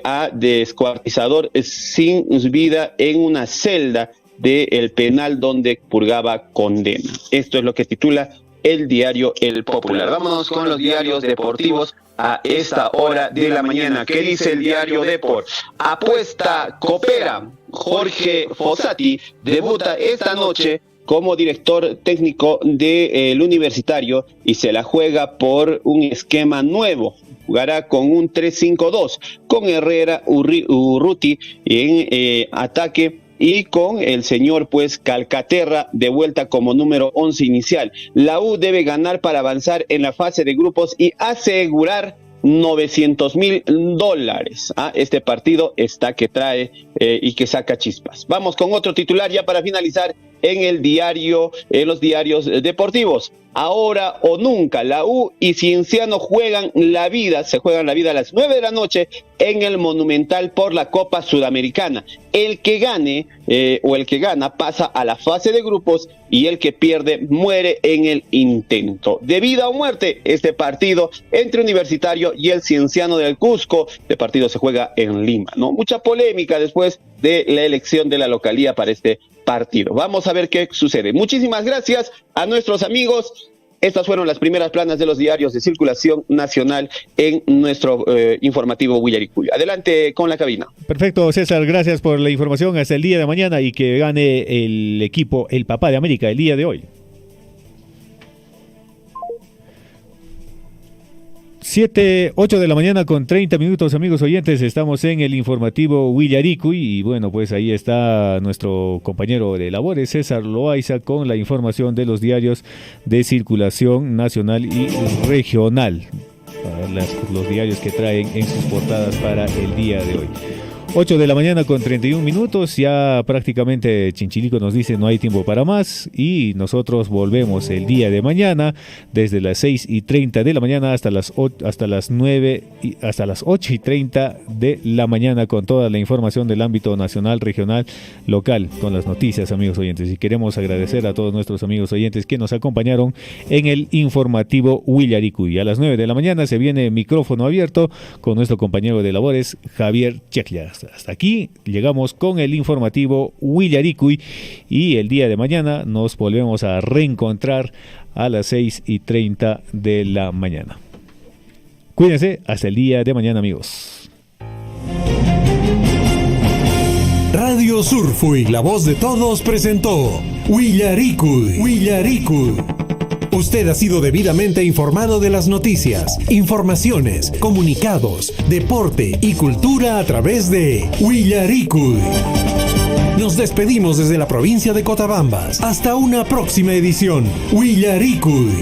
S: a descuartizador sin vida en una celda del penal donde purgaba condena. Esto es lo que titula el diario El Popular. Vámonos con los diarios deportivos a esta hora de la mañana. ¿Qué dice el diario Deport? Apuesta coopera. Jorge Fossati debuta esta noche como director técnico del Universitario y se la juega por un esquema nuevo. Jugará con un 3-5-2, con Herrera, Urruti en ataque y con el señor pues Calcaterra de vuelta como número 11 inicial. La U debe ganar para avanzar en la fase de grupos y asegurar $900,000. Este partido está que trae y que saca chispas. Vamos con otro titular ya para finalizar en los diarios deportivos. Ahora o nunca, la U y Cienciano se juegan la vida a las 9 de la noche en el Monumental por la Copa Sudamericana. El que gane o el que gana pasa a la fase de grupos y el que pierde muere en el intento. De vida o muerte, este partido entre Universitario y el Cienciano del Cusco. Este partido se juega en Lima, ¿no? Mucha polémica después de la elección de la localía para este partido. Vamos a ver qué sucede. Muchísimas gracias a nuestros amigos. Estas fueron las primeras planas de los diarios de circulación nacional en nuestro informativo Huillaricuy. Adelante con la cabina.
C: Perfecto, César, gracias por la información. Hasta el día de mañana y que gane el equipo, el Papá de América, el día de hoy. 8 de la mañana con 30 minutos, amigos oyentes, estamos en el informativo Huillaricuy y bueno, pues ahí está nuestro compañero de labores, César Loaiza, con la información de los diarios de circulación nacional y regional, los diarios que traen en sus portadas para el día de hoy. 8 de la mañana con 31 minutos, ya prácticamente Chinchilico nos dice no hay tiempo para más y nosotros volvemos el día de mañana desde las 6:30 de la mañana hasta las 8:30 de la mañana con toda la información del ámbito nacional, regional, local, con las noticias, amigos oyentes. Y queremos agradecer a todos nuestros amigos oyentes que nos acompañaron en el informativo Huillaricuy. A las 9 de la mañana se viene micrófono abierto con nuestro compañero de labores, Javier Checlia. Hasta aquí llegamos con el informativo Huillaricuy y el día de mañana nos volvemos a reencontrar a las 6:30 de la mañana. Cuídense, hasta el día de mañana, amigos.
A: Radio Surfuy, la voz de todos, presentó Huillaricuy. Usted ha sido debidamente informado de las noticias, informaciones, comunicados, deporte y cultura a través de Huillaricuy. Nos despedimos desde la provincia de Cotabambas. Hasta una próxima edición. Huillaricuy.